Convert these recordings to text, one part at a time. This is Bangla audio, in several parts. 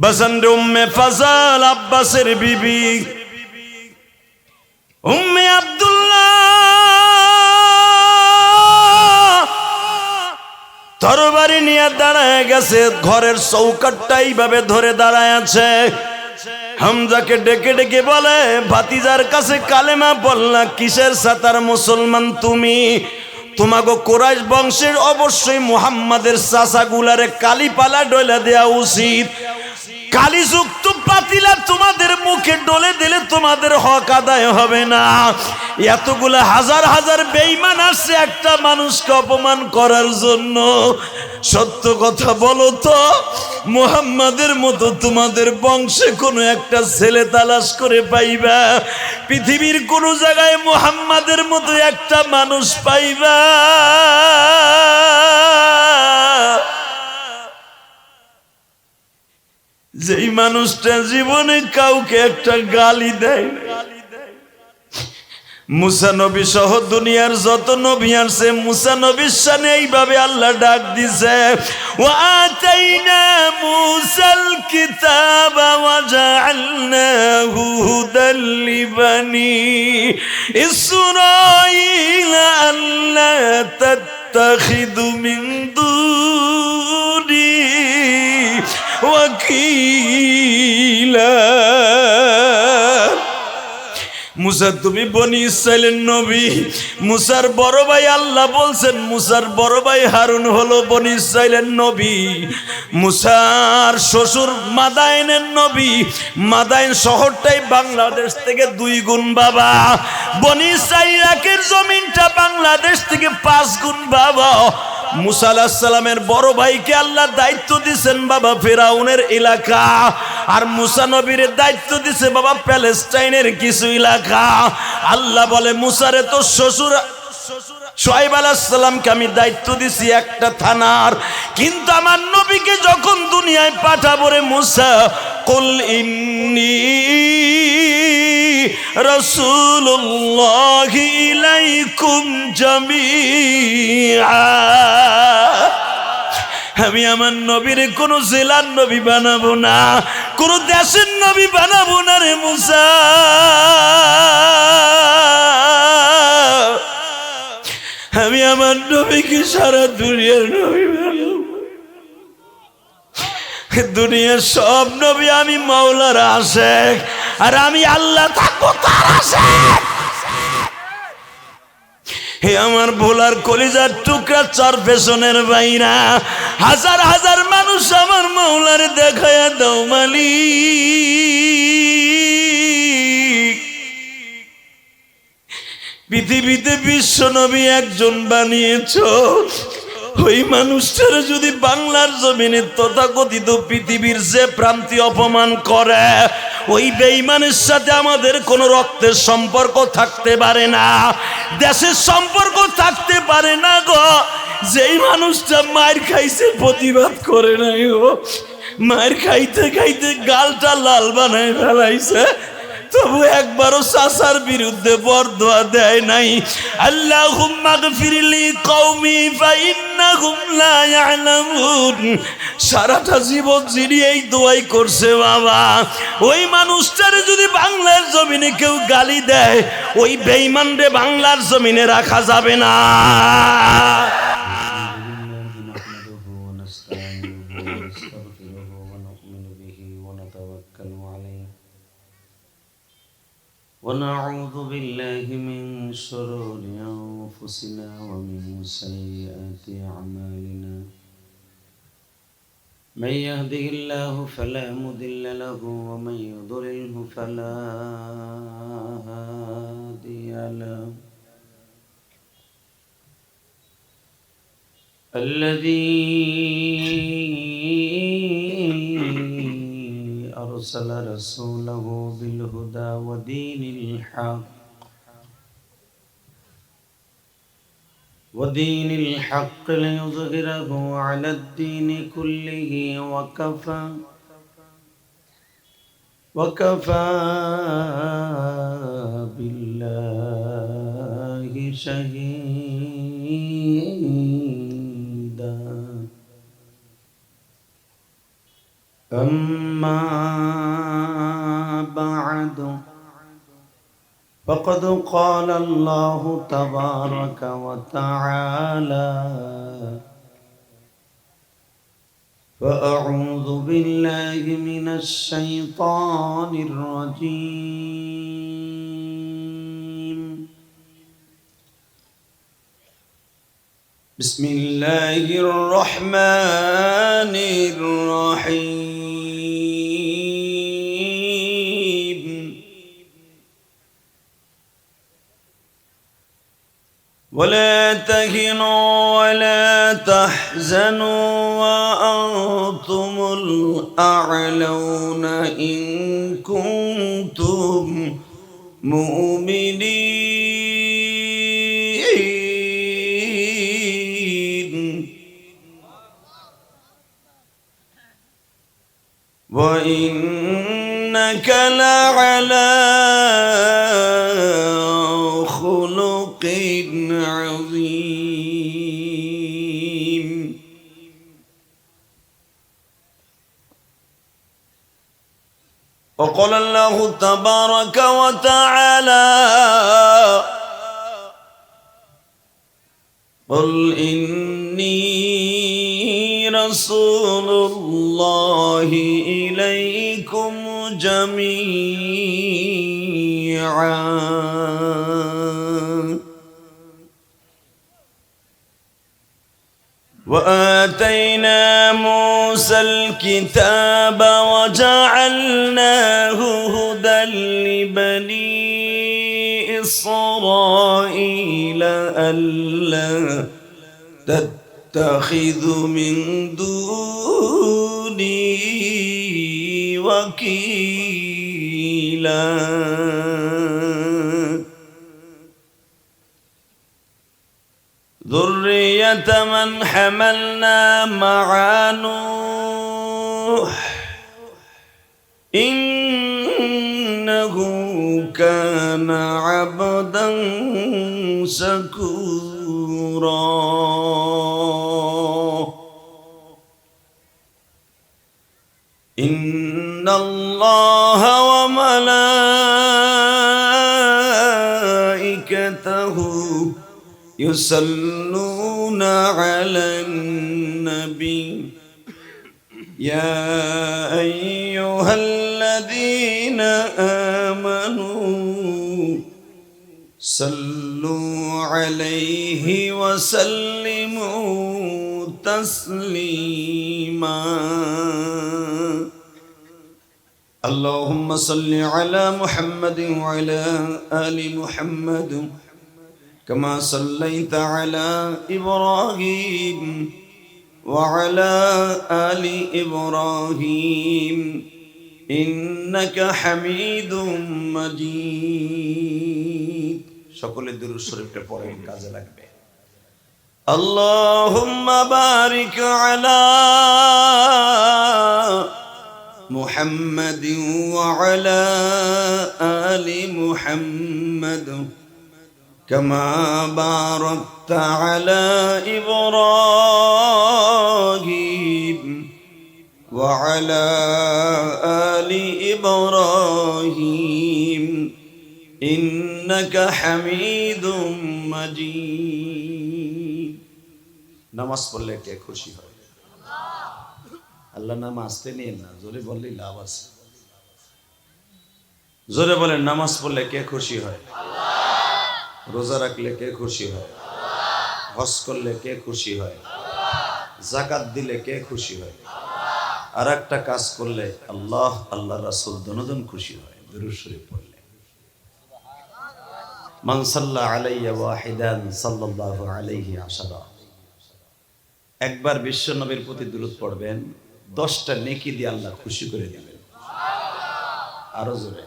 বসন্ত উম্মে ফজল আব্বাসের বিবি উম্মে আব্দুল্লাহ তরবারি নিয়ে দাঁড়ায় গেছে। ঘরের চৌকাটটা এইভাবে ধরে দাঁড়ায় আছে। হামজাকে ডেকে ডেকে বলে, ভাতিজার কাছে কালেমা বললা কিসের সাতার মুসলমান তুমি? তোমাগো কুরাইশ বংশের অবশ্যই মুহাম্মাদের চাচাগুলারে কালিপালা ডলে দেয়া উচিত। কালিযুক্ত পাতিলা তোমাদের মুখে ডলে দিলে তোমাদের হক আদায় হবে না। এতগুলা হাজার হাজার বেঈমান আসছে একটা মানুষকে অপমান করার জন্য। সত্য কথা বলো তো, মুহাম্মাদের মতো তোমাদের বংশে কোনো একটা ছেলে তালাশ করে পাইবা? পৃথিবীর কোন জায়গায় মুহাম্মাদের মতো একটা মানুষ পাইবা? যেই মানুষটা জীবনে কাউকে একটা গালি দেয়। মুসা নবী সহ দুনিয়ার যত নবী আছে, মুসা নবীর শানে এইভাবে আল্লাহ ডাক দিছে, ওয়া আতাইনা মুসাল কিতাবা ওয়া জাআলনাহু হুদাল লিবানি ইসরাঈলা আল্লা তাত্তাখিযু মিন দুনি ওয়াকিলা। মুসা তুমি বনি ইসরাইলের নবী। মুসার বড় ভাই আল্লাহ বলছেন, মুসার বড় ভাই হারুন হলো বনি ইসরাইলের নবী। মুসার শ্বশুর মাদায়েনের নবী। মাদায়েন শহরটাই বাংলাদেশ থেকে 2 গুণ বাবা। বনি ইসরাইলের জমিনটা বাংলাদেশ থেকে 5 গুণ বাবা। মুসা আলাইহিস সালামের বড় ভাইকে আল্লাহ দায়িত্ব দিয়েছেন বাবা ফিরাউনের এলাকা, আর মুসা নবীর দায়িত্ব দিয়েছে বাবা প্যালেস্টাইনের কিছু এলাকা। আল্লাহ বলে, মুসারে তো শ্বশুর শুআয়ব আলাইহিস সালামকে আমি দায়িত্ব দিছি একটা থানার, কিন্তু আমার নবীকে যখন দুনিয়ায় পাঠাবো রে মুসা, কুল ইন্নী রাসূলুল্লাহি ইলাইকুম জামিআ। আমি আমার নবীর কোন জেলার নবী বানাবো না, কোন দেশের নবী বানাবো না রে মুসা। আমি আমার নবীকে সারা দুনিয়ার নবী বানাবো। দুনিয়ার সব নবী আমি মাওলার আশিক, আর আমি আল্লাহ থাকবো তার আশিক। হে আমার ভোলার কলিজার টুকরা চার পেছনের বাইরা, হাজার হাজার মানুষ আমার মাওলার দেখায়া দাও মালিক। পৃথিবীতে বিশ্ব নবী একজন বানিয়েছো, ওই মানুষটার যদি বাংলার জমিনে তথাকথিত পৃথিবীর যে প্রান্তি অপমান করে, ওই বেঈমানের সাথে আমাদের কোনো রক্তের সম্পর্ক থাকতে পারে না, দেশের সম্পর্ক থাকতে পারে না গো। যেই মানুষটা মার খাইছে প্রতিবাদ করে নাই, ও মার খাইতে খাইতে গালটা লাল বানায় ফেলাইছে, তবু একবারও চাচার বিরুদ্ধে বরদোয়া দেয় নাই। আল্লাহুম্মা গফিরলি কওমি ফাইন্নাহুম লা ইয়ালামুন। সারাটা জীবন যিনি এই দোয়াই করছে বাবা, ওই মানুষটারে যদি বাংলার জমিনে কেউ গালি দেয়, ওই বেঈমানরে বাংলার জমিনে রাখা যাবে না। ونعوذ بالله من شرور أنفسنا ومن سيئات أعمالنا. من يهده الله فلا مضل له ومن يضلله فلا هادي له. الذي أرسل رسوله بالهدى ودين الحق ليظهره على الدين كله وكفى بالله شهيدا. أما بعد فقد قال الله تبارك وتعالى فأعوذ بالله من الشيطان الرجيم بسم الله الرحمن الرحيم ولا تهنوا ولا تحزنوا وأنتم الأعلون إن كنتم مؤمنين وإنك لعلى خلق عظيم وقال الله تبارك وتعالى قل إني رسول الله إليكم جميعا وآتينا موسى الكتاب وجعلناه هدى لبني إسرائيل ألا تتخذوا من دوني وكيلا ذرية من حملنا مع نوح إنه كان عبدا شكورا إن الله وملائكته يصلون على النبي يا أيها الذين آمنوا صلوا عليه وسلموا تسليما اللهم صل على محمد وعلى آل محمد كما صليت على إبراهيم وعلى آل إبراهيم إنك حميد مجيد সকলে দুরূদ শরীফটা পড়েন কাজে লাগবে اللهم بارك على محمد وعلى آل محمد كما باركت على إبراهيم وعلى آل إبراهيم إنك حميد مجيد নামাজ পড়লে কে খুশি হয় আল্লাহ নাম আসতে নিয়ে না জোরে বললেই লাভ আছে জোরে বলেন নামাজ পড়লে কে খুশি হয় রোজা রাখলে কে খুশি হয় হজ করলে কে খুশি হয় যাকাত দিলে কে খুশি হয় আর একটা কাজ করলে আল্লাহ আল্লাহ রাসূল দুজন খুশি হয় দুরূদ শরীফ পড়লে মান সাল্লা আলাইয়া ওয়াহিদান সাল্লাল্লাহু আলাইহি আশারা একবার বিশ্ব নবীর প্রতি দুরূদ পড়বেন 10টা নেকি দিয়ে আল্লাহ খুশি করে দিবেন আরো জোরে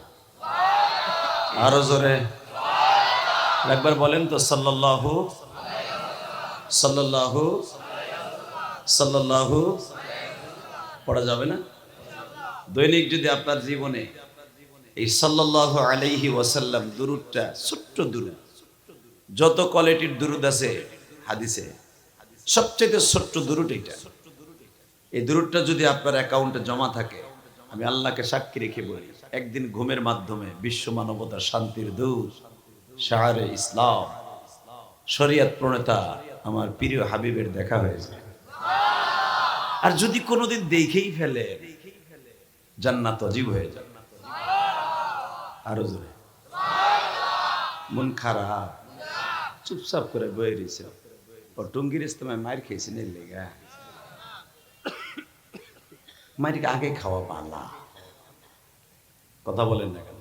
আরো জোরে একবার বলেন তো সাল্লাল্লাহু সাল্লাল্লাহু সাল্লাল্লাহু পড়া যাবে না দৈনিক যদি আপনার জীবনে এই সাল্লাল্লাহু আলাইহি ওয়াসাল্লাম দুরূদটা ছোট্ট দুরূদ যত কোয়ালিটির দুরূদ আছে হাদিসে সবচেয়ে ছোট্ট দুরূদ এটা এই দুরূদটা যদি আপনার অ্যাকাউন্টে জমা থাকে, আমি আল্লাহকে সাক্ষী রেখে বলি, একদিন ঘুমের মাধ্যমে বিশ্ব মানবতার শান্তির দূত, শাহরে ইসলাম, শরিয়ত প্রণেতা আমার প্রিয় হাবিবের দেখা হয়ে যায়। আর যদি কোনোদিন দেখেই ফেলে, জান্নাত অজীব হয়ে যায়। আরো জোরে, মন খারাপ, চুপচাপ করে বয়ে রয়েছে। ও টঙ্গির ইস্তেমায় মায়ের খেয়েছি নেই লেগা, মায়েরকে আগে খাওয়া পালা। কথা বলেন না কেন?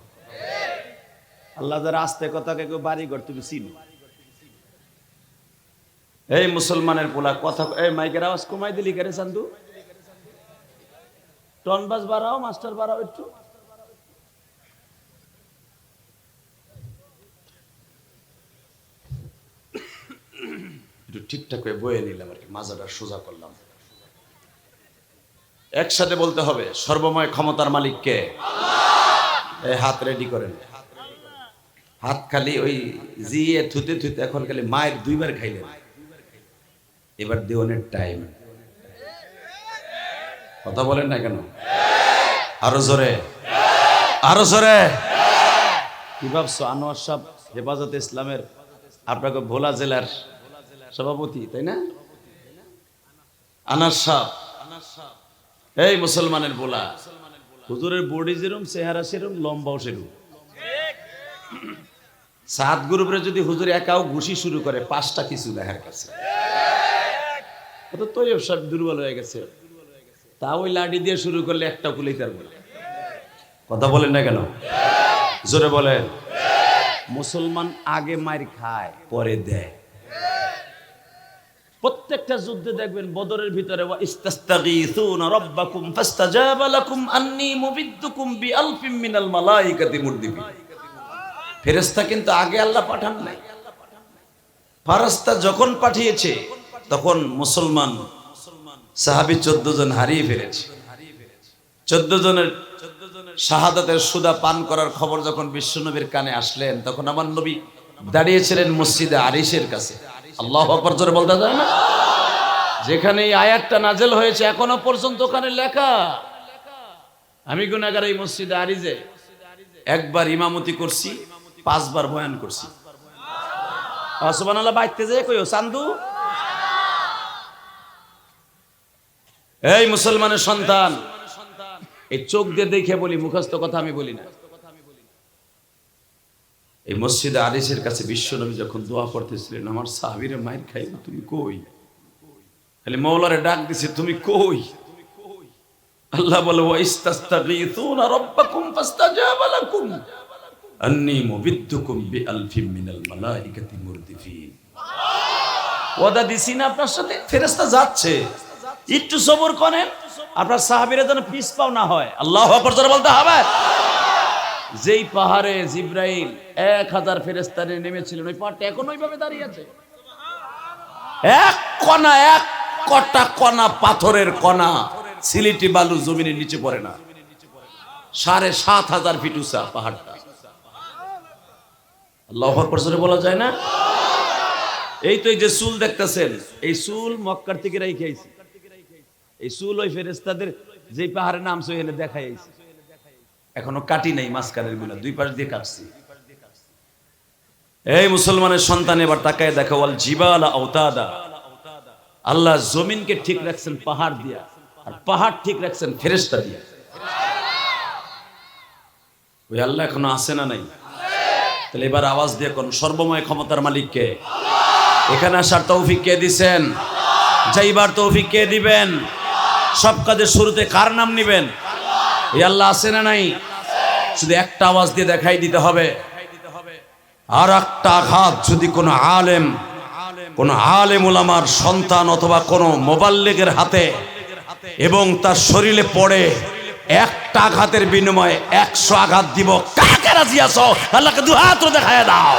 আল্লাহ যারা আস্তে কথা কেউ বাড়ি ঘর তুমি চিনো। এই মুসলমানের পোলা কথা, এই মাইকের আওয়াজ কমাই দিলি কেন চান্দু? টনবাস বাড়াও, মাস্টার বাড়াও একটু। একটু ঠিকঠাক করে বয়ে নিলাম আর কি, মাজাটা সোজা করলাম। একসাথে বলতে হবে, সর্বময় ক্ষমতার মালিককে। এই হাত রেডি করেন, হাত খালি ওই জিয়ে থুতে থুতে এখন খালি মায়ের 2 বার খাইলেন, এবার দেওয়ানের টাইম। কথা বলেন না কেন? আরো জোরে, আরো জোরে। কি ভাবছো আনোয়ার সাহেব হেফাজতে ইসলামের আপনাকে ভোলা জেলার সভাপতি, তাই না? আনার সাহেব, এই মুসলমানের ভোলা হুজুরের বডি যেরকম, চেহারা সেরকম, লম্বাও সেরকম। 7 গ্রুপে যদি হুজুর একাও ঘুষি শুরু করে, 5টা কিছু দেখার কাছে তো সব দুর্বল হয়ে গেছে। তা ওই লাঠি দিয়ে শুরু করলে একটা কুলাইতে বলে। কথা বলেন না কেন? জোরে বলেন। মুসলমান আগে মার খায়, পরে দেয়। প্রত্যেকটা যুদ্ধে দেখবেন বদরের ভিতরে ইস্তাস্তাগীসুনা রাব্বাকুম ফাস্তাজাবা লাকুম আন্নী মুবিদ্দুকুম বিআলফিম মিনাল মালাইকাতি মুরদিফিন। ফেরেশতা কিন্তু আগে আল্লাহ পাঠান নাই। ফেরেশতা যখন পাঠিয়েছে তখন মুসলমান সাহাবী 14 জন হারিয়ে ফেলেছে। 14 জনের শাহাদাতের সুদা পান করার খবর যখন বিশ্বনবীর কানে আসলেন, তখন আমার নবী দাঁড়িয়েছিলেন মসজিদে আরিশের কাছে। আল্লাহু আকবার জোরে বলতে যায় না? যেখানে এই আয়াতটা নাজেল হয়েছে এখনো পর্যন্ত ওখানে লেখা। আমি গুনাহগার এই মসজিদে আরিজে একবার ইমামতি করছি, 5 বার বয়ান করছি। সুবহানাল্লাহ বাইতে যায় কইও চান্দু। এই মুসলমানের সন্তান, এই চোখ দিয়ে দেখে বলি, মুখস্থ কথা আমি বলি না। এই মসজিদে আরিশের কাছে বিশ্বনবী যখন দোয়া করতেছিলেন, আমার সাহাবীরা মাইর খাইব, তুমি কই? খালি মওলারে ডাক দিছে, তুমি কই? আল্লাহ বলে ওয়াইস্তাস্তাগীসুনা রাব্বাকুম ফাস্তাজাবা লাকুম আন্নী মুবিদ্দুকুম বিআলফিম মিনাল মালাইকাতি মুরদিফিন। ওয়াদা দিছি না আপনার সাথে? ফেরেশতা যাচ্ছে, একটু সবর করেন, আপনার সাহাবীরা যেন পিছ পাও না হয়। আল্লাহু আকবার জোরে বলতে হবে। যেই পাহাড়ে জিব্রাইল 1000 ফেরেশতা নিয়ে নেমেছিলেন, ওই পাহাড়টা এখন ওইভাবে দাঁড়িয়ে আছে। এক কণা, এক কটা কণা পাথরের কণা, সিলেটি বালু জমিনের নিচে পড়ে না। 7500 ফিট উঁচা পাহাড়টা। আল্লাহু আকবার জোরে বলা যায় না? এই তো এই যে চুল দেখতেছেন, এই চুল মক্কার থেকে রাইখে আইছি। এই চুল ওই ফেরেশতাদের যেই পাহাড়ে নামছে ওখানে দেখাই আইছি। এখনো কাটি নাই, মাঝখানের গুলা 2 পাশ দিয়ে কাটছি। এই মুসলমানের সন্তান, এবার তাকায় দেখো, ওয়াল জিবালা আওতাদা। আল্লাহ জমিনকে ঠিক রাখছেন পাহাড় দিয়া, আর পাহাড় ঠিক রাখছেন ফেরেশতা দিয়া। ওই আল্লাহ এখনো আছে না নাই? তাহলে এবার আওয়াজ দিয়ে কোন সর্বময় ক্ষমতার মালিক কে? এখানে আসার তৌফিক কে দিবেন? যাইবার তৌফিক কে দিবেন? সব কাজের শুরুতে কার নাম নিবেন? এই আল্লাহ আছে না নাই? শুধু একটা আওয়াজ দিয়ে দেখাই দিতে হবে। আর একটা আঘাত যদি কোনো আলেম ওলামার সন্তান অথবা কোনো মোবাল্লিগের হাতে এবং তার শরীরে পড়ে, একটা আঘাতের বিনিময়ে 100 আঘাত দিব। কাকে রাজি আছো? আল্লাহকে 2 হাত দেখায় দাও।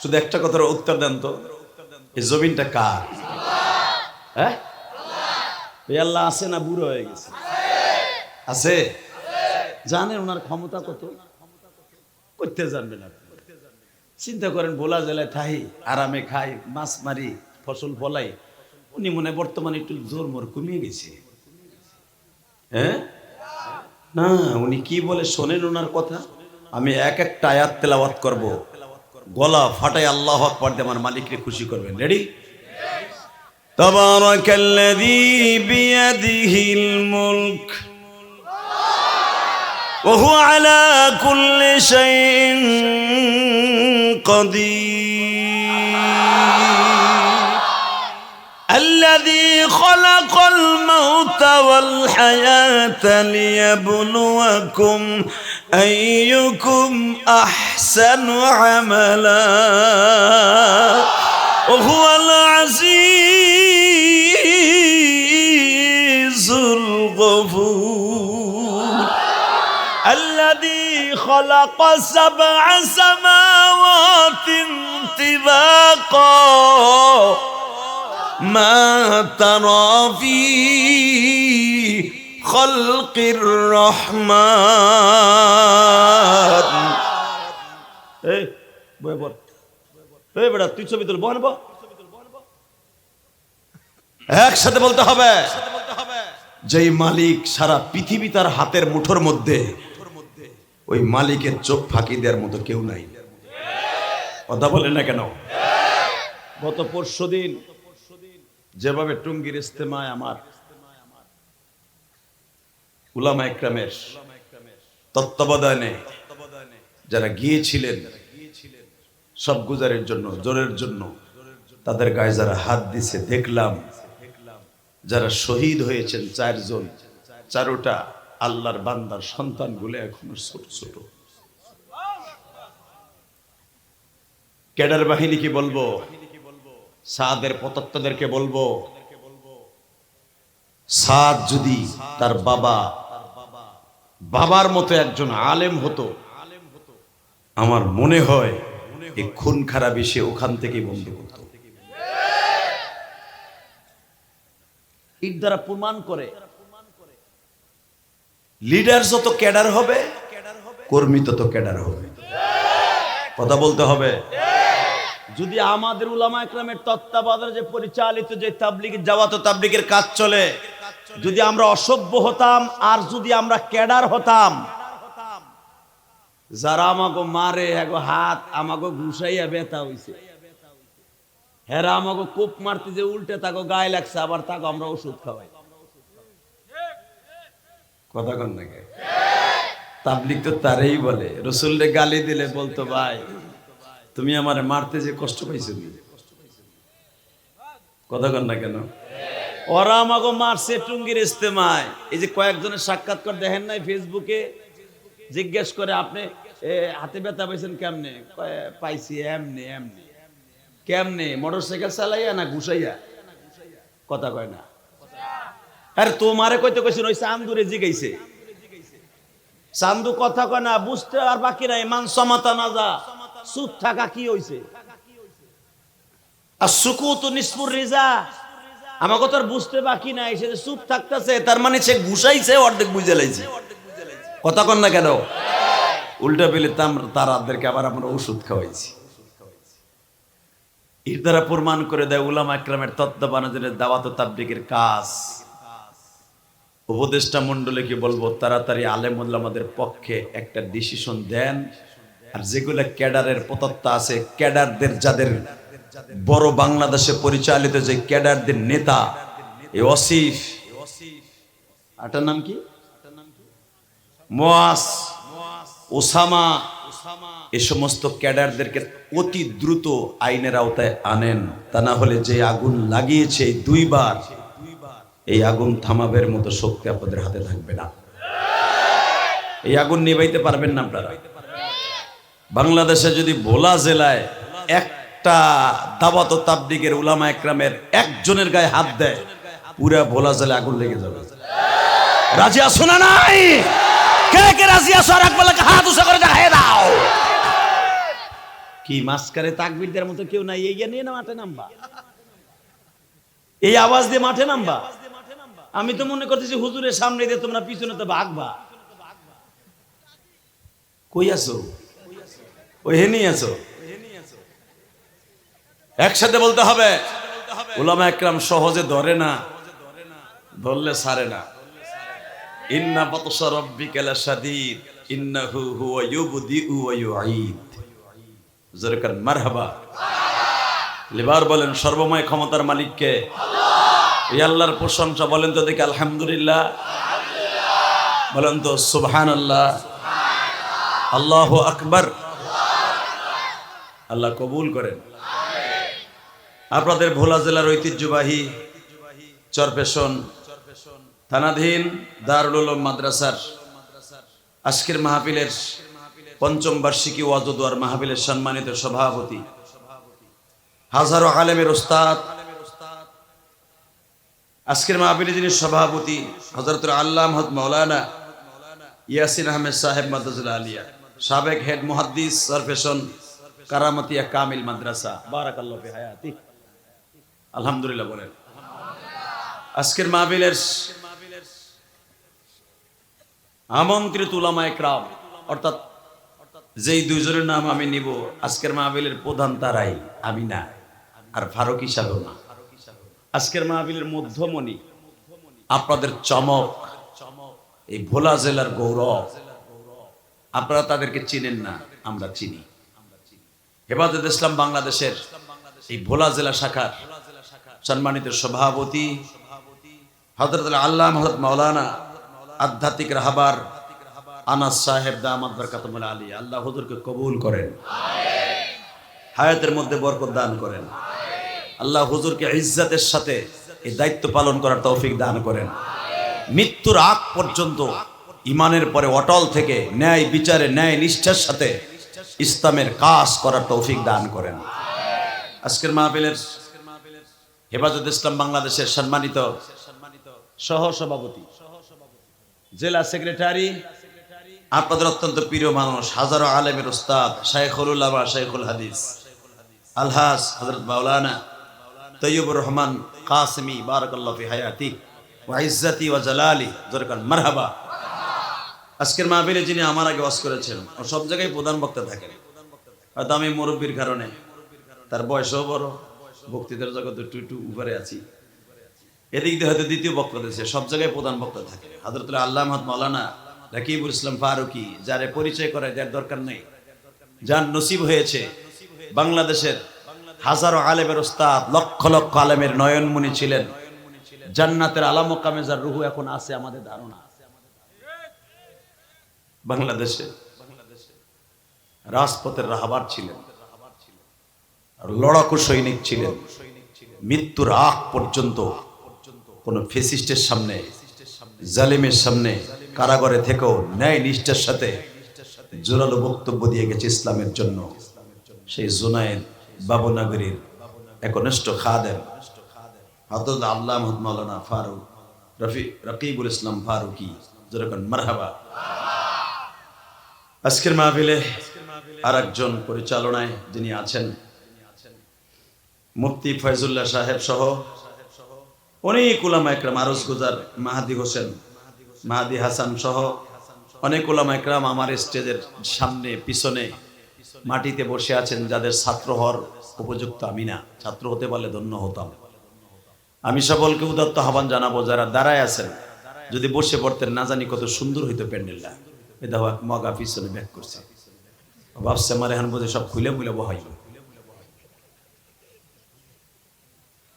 শুধু একটা কথার উত্তর দেন তো, এই জমিনটা কার? হ্যাঁ, ওই আল্লাহ আছে না বুড়ো হয়ে গেছে? আছে। জানেন ওনার ক্ষমতা কত? করতে জানবেন আপনি। চিন্তা করেন, ভোলা জেলায় থাই, আরামে খাই, মাছ মারি, ফসল ফলাই। উনি মনে বর্তমানে একটু জোর মোর কমিয়ে গেছে। হ্যাঁ না, উনি কি বলে শোনেন ওনার কথা। আমি এক একটা আয়াত তেলাওয়াত করব, গলা ফাটাই আল্লাহু আকবার দিয়ে আমার মালিককে খুশি করবেন। রেডি? তাবারাকাল্লাযী বিয়াদিহিল মুলক ওয়া হুয়া আলা কুল্লি শাইইন কাদির الذي خلق الموت والحياة ليبلوكم أيكم أحسن عملا وهو العزيز الغفور الذي خلق 7 سماوات طباقا ما ترى في خلق الرحمن এই বয় বল, এই বেটা তুই ছবি তুল, বল একসাথে বলতে হবে। যেই মালিক সারা পৃথিবী তার হাতের মুঠোর মধ্যে, ওই মালিকের চোখ ফাঁকি দেওয়ার মতো কেউ নাই। কথা বলেন না কেন? গত পরশুদিন যেভাবে টুঙ্গির ইস্তেমায় আমার উলামা ইকরামের তত্ত্বাবধানে যারা গিয়েছিলেন সব গুজারের জন্য, জোরের জন্য, তাদের গায়ে যারা হাত দিছে দেখলাম, যারা শহীদ হয়েছেন 4 জন, 4টা আল্লাহর বান্দার সন্তানগুলো এখনো ছোট ছোট। ক্যাডার বাহিনী কি বলবো, সাদের পতত্বদেরকে বলবো, সাদ যদি তার বাবার মতো একজন আলেম হতো, আমার মনে হয় এই খুন খারাপি সে ওখান থেকে বন্ধ করত। এর দ্বারা প্রমাণ করে লিডার যত ক্যাডার হবে, কর্মী তত ক্যাডার হবে। কথা বলতে হবে। যদি আমাদের উলামা ইকরামের তত্ত্বাবধানে যে পরিচালিত যে তাবলীগ জাওয়াত ও তাবলীগের কাজ চলে, যদি আমরা অসভ্য হতাম আর যদি আমরা ক্যাডার হতাম, যারা আমাকে মারে এগো হাত আমাকে ঘুষাইয়া ব্যথা হইছে, হেরা আমাকে কোপ মারতে যে উল্টে তাকে গায়ে লাগছে, আবার তাকে আমরা ওষুধ খাওয়াই। কথা কন নাকি? তাবলীগ তো তারেই বলে। রাসূলকে গালি দিলে বলতো, ভাই তুমি আমারে মারতে যে কষ্ট পাইছো। কথা কন না কেন? ওরা আমাকে মারছে টুঙ্গির ইস্তেমায়। এই যে কয়েকজনের সাক্ষাৎকার দেখেন নাই ফেসবুকে, জিজ্ঞেস করে আপনি হাতে ব্যথা পাইছেন কেমনে? পাইছি এমনি এমনি। কেমনে? মোটরসাইকেল চালাইয়া না ঘুষাইয়া? কথা কয় না। আরে তোমারে কইতে কইছেন ওই চান্দুরে জিগাইছে। চান্দু কথা কয় না, বুঝতে আর বাকি নাই। মান সমাতা না যা, চুপ থাকা কি হইছে? আর সুকুত নিসফুর রিজা, আমাকে তো আর বুঝতে বাকি নাই। সে চুপ থাকতেছে, তার মানে সে ঘুষাইছে, অর্ধেক বুঝে লাইছে। কথা কন না কেন? উল্টা পেলে তারাদেরকে আবার আমরা ওষুধ খাওয়াইছি। এর দ্বারা প্রমাণ করে দেয় উলামা ইকরামের তত্ত্বাবধানে দাওয়াত ও তাবলীগের কাজ। উপদেষ্টা মণ্ডলীকে বলবো, তাড়াতাড়ি আলেম ওলামাদের পক্ষে একটা ডিসিশন দেন। আর যেগুলো ক্যাডারের পতত্ব আছে, ক্যাডারদের যাদের বড় বাংলাদেশে পরিচালিত যে ক্যাডারদের নেতা, এই আসিফ, আটার নাম কি, মুয়াজ, ওসামা, এই সমস্ত ক্যাডারদেরকে অতি দ্রুত আইনের আওতায় আনেন। তা না হলে যে আগুন লাগিয়েছে 2 বার, এই আগুন থামাবের মতো শক্তি আপনাদের হাতে থাকবে না। এই আগুন নিভাইতে পারবেন না আপনারা। বাংলাদেশে যদি ভোলা জেলায় একটা দাওয়াত ও তাবলীগের উলামা ইকরামের একজনের গায়ে হাত দেয়, পুরা ভোলা জেলায় আগুন লেগে যাবে। রাজি আছো না নাই? কে কে রাজি আছো? আর একবার হাত উঁচা করে দেখায় দাও। কি মাসকারে তাকবীর দেওয়ার মতো কেউ নাই? এই নিয়ে না মাঠে নামবা, এই আওয়াজ দিয়ে মাঠে নামবা। আমি তো মনে করতেছি হুজুরের সামনে দিয়ে তোমরা পিছনে তো ভাগবা। কই আছো? ওই হেনি আছো? একসাথে বলতে হবে। উলামা একরাম সহজে ধরে না, ধরলে ছাড়ে না। ইন্না বাতশা রাব্বিকা লাশাদীদ ইন্নাহু হুয়া ইউবদিউ ওয়া ইউঈদ। জোরে মারহাবা। লিবার বলেন সর্বময় ক্ষমতার মালিক কে? আল্লাহ। এই আল্লাহর প্রশংসা বলেন তো দেখি আলহামদুলিল্লাহ। বলেন তো সুবহানাল্লাহ। আল্লাহু আকবার। আল্লাহ কবুল করেন। আপনাদের ভোলা জেলার ঐতিহ্যবাহী চরপেশন থানাধীন দারুল উলুম মাদ্রাসার আজকের মাহফিলের পঞ্চম বার্ষিকী ওয়াজ ও দোয়ার মাহফিলের সম্মানিত সভাপতি, হাজারো আলেমের উস্তাদ, আজকের মাহফিলে যিনি সভাপতি হযরতুল আল্লামা হযরত মাওলানা ইয়াসিন আহমেদ সাহেব মাদ্রাসাতুল আলিয়া, সাবেক হেড মুহাদ্দিস চরপেশন কারামতিয়া কামিল মাদ্রাসা, বারাকাল্লাহু ফি হায়াতি। আলহামদুলিল্লাহ বলেন। আজকের মাহফিলের আমন্ত্রিত উলামা একরাম, অর্থাৎ যেই দুইজনের নাম আমি নিব, আজকের মাহফিলের প্রধান তারাই, আমি না, আর ফারুক হিসাবেও না। আজকের মাহফিলের মধ্যমণি, আপনাদের চমক, এই ভোলা জেলার গৌরব। আপনারা তাদেরকে চিনেন না, আমরা চিনি। হেফাজত ইসলাম বাংলাদেশের এই ভোলা জেলা শাখার সম্মানিত সভাপতি হযরত আল্লামা হযরত মাওলানা আধ্যাত্মিক রাহবার আনাস সাহেব দামাত বরকাতুল আলিয়া। আল্লাহ হুজুরকে কবুল করেন, হায়াতের মধ্যে বরকত দান করেন। আল্লাহ হুজুরকে ইজ্জতের সাথে এই দায়িত্ব পালন করার তৌফিক দান করেন। মৃত্যুর আগ পর্যন্ত ইমানের পরে অটল থেকে ন্যায় বিচারে ন্যায় নিষ্ঠার সাথে ইসলামের কাজ করার তৌফিক দান করেন। আজকের মাহফিলের হেফাজত ইসলাম বাংলাদেশের সম্মানিত সহ সভাপতি, জেলা সেক্রেটারি, আপনাদের অত্যন্ত প্রিয় মানুষ, হাজারো আলেমের উস্তাদ, শাইখুল উলামা, শাইখুল হাদিস আলহাজ হযরত মাওলানা তৈয়বুর রহমান কাসেমি, বারাকাল্লাহু ফি হায়াতি ওয়া ইজ্জতি ওয়া জালালি। দরকার মারহাবা। আজকের মাহফিলে যিনি আমার আগে ওয়াজ করেছেন, ও সব জায়গায় প্রধান বক্তা থাকেন। হয়তো আমি মুরব্বীর কারণে, তার বয়সও বড়, বক্তৃতার জগতে একটু উপরে আছি, এদিক দিয়ে হয়তো দ্বিতীয় বক্তা দিয়েছে, সব জায়গায় প্রধান বক্তা থাকে। হযরতুল আল্লামা মাওলানা রাকিবুল ইসলাম ফারুকী, যারে পরিচয় করে যার দরকার নেই, যার নসিব হয়েছে বাংলাদেশের হাজারো আলেমের উস্তাদ, লক্ষ লক্ষ আলেমের নয়নমণি ছিলেন, জান্নাতের আলা মুকামে যার রূহ এখন আছে আমাদের ধারণা। বাংলাদেশে রাজপথের রাহবার ছিলেন, আর লড়াকু সৈনিক ছিলেন। মৃত্যুর আগ পর্যন্ত কোন ফেসিস্টের সামনে, জালিমের সামনে কারাগারে থেকেও ন্যায় নিষ্ঠার সাথে জোরালো বক্তব্য দিয়ে গেছে ইসলামের জন্য। সেই জুনায়েদ বাবুনগরীর একনিষ্ঠ খাদেম হযরত আল্লামা মাওলানা ফারুক রাকিবুল ইসলাম ফারুকী, যেরকম মারহাবা। আজকের মাহফিলে আরেকজন পরিচালনায় যিনি আছেন, মুফতি ফয়জুল্লাহ সাহেব সহ অনেক উলামা একরাম, আরজ গুজার মাহাদি হোসেন, মাহাদি হাসান সহ অনেক উলামা একরাম আমার স্টেজের সামনে পিছনে মাটিতে বসে আছেন, যাদের ছাত্র হওয়ার উপযুক্ত আমি না, ছাত্র হতে পারলে ধন্য হতাম। আমি সকলকে উদাত্ত আহ্বান জানাবো, যারা দাঁড়ায় আছেন যদি বসে পড়তেন, না জানি কত সুন্দর হইতো প্যান্ডেলটা। এ দেখো মগা পিছনে ব্যাক করছে, ভাবছে আমার এখন বোধ সব খুলে মুলে বহাইব।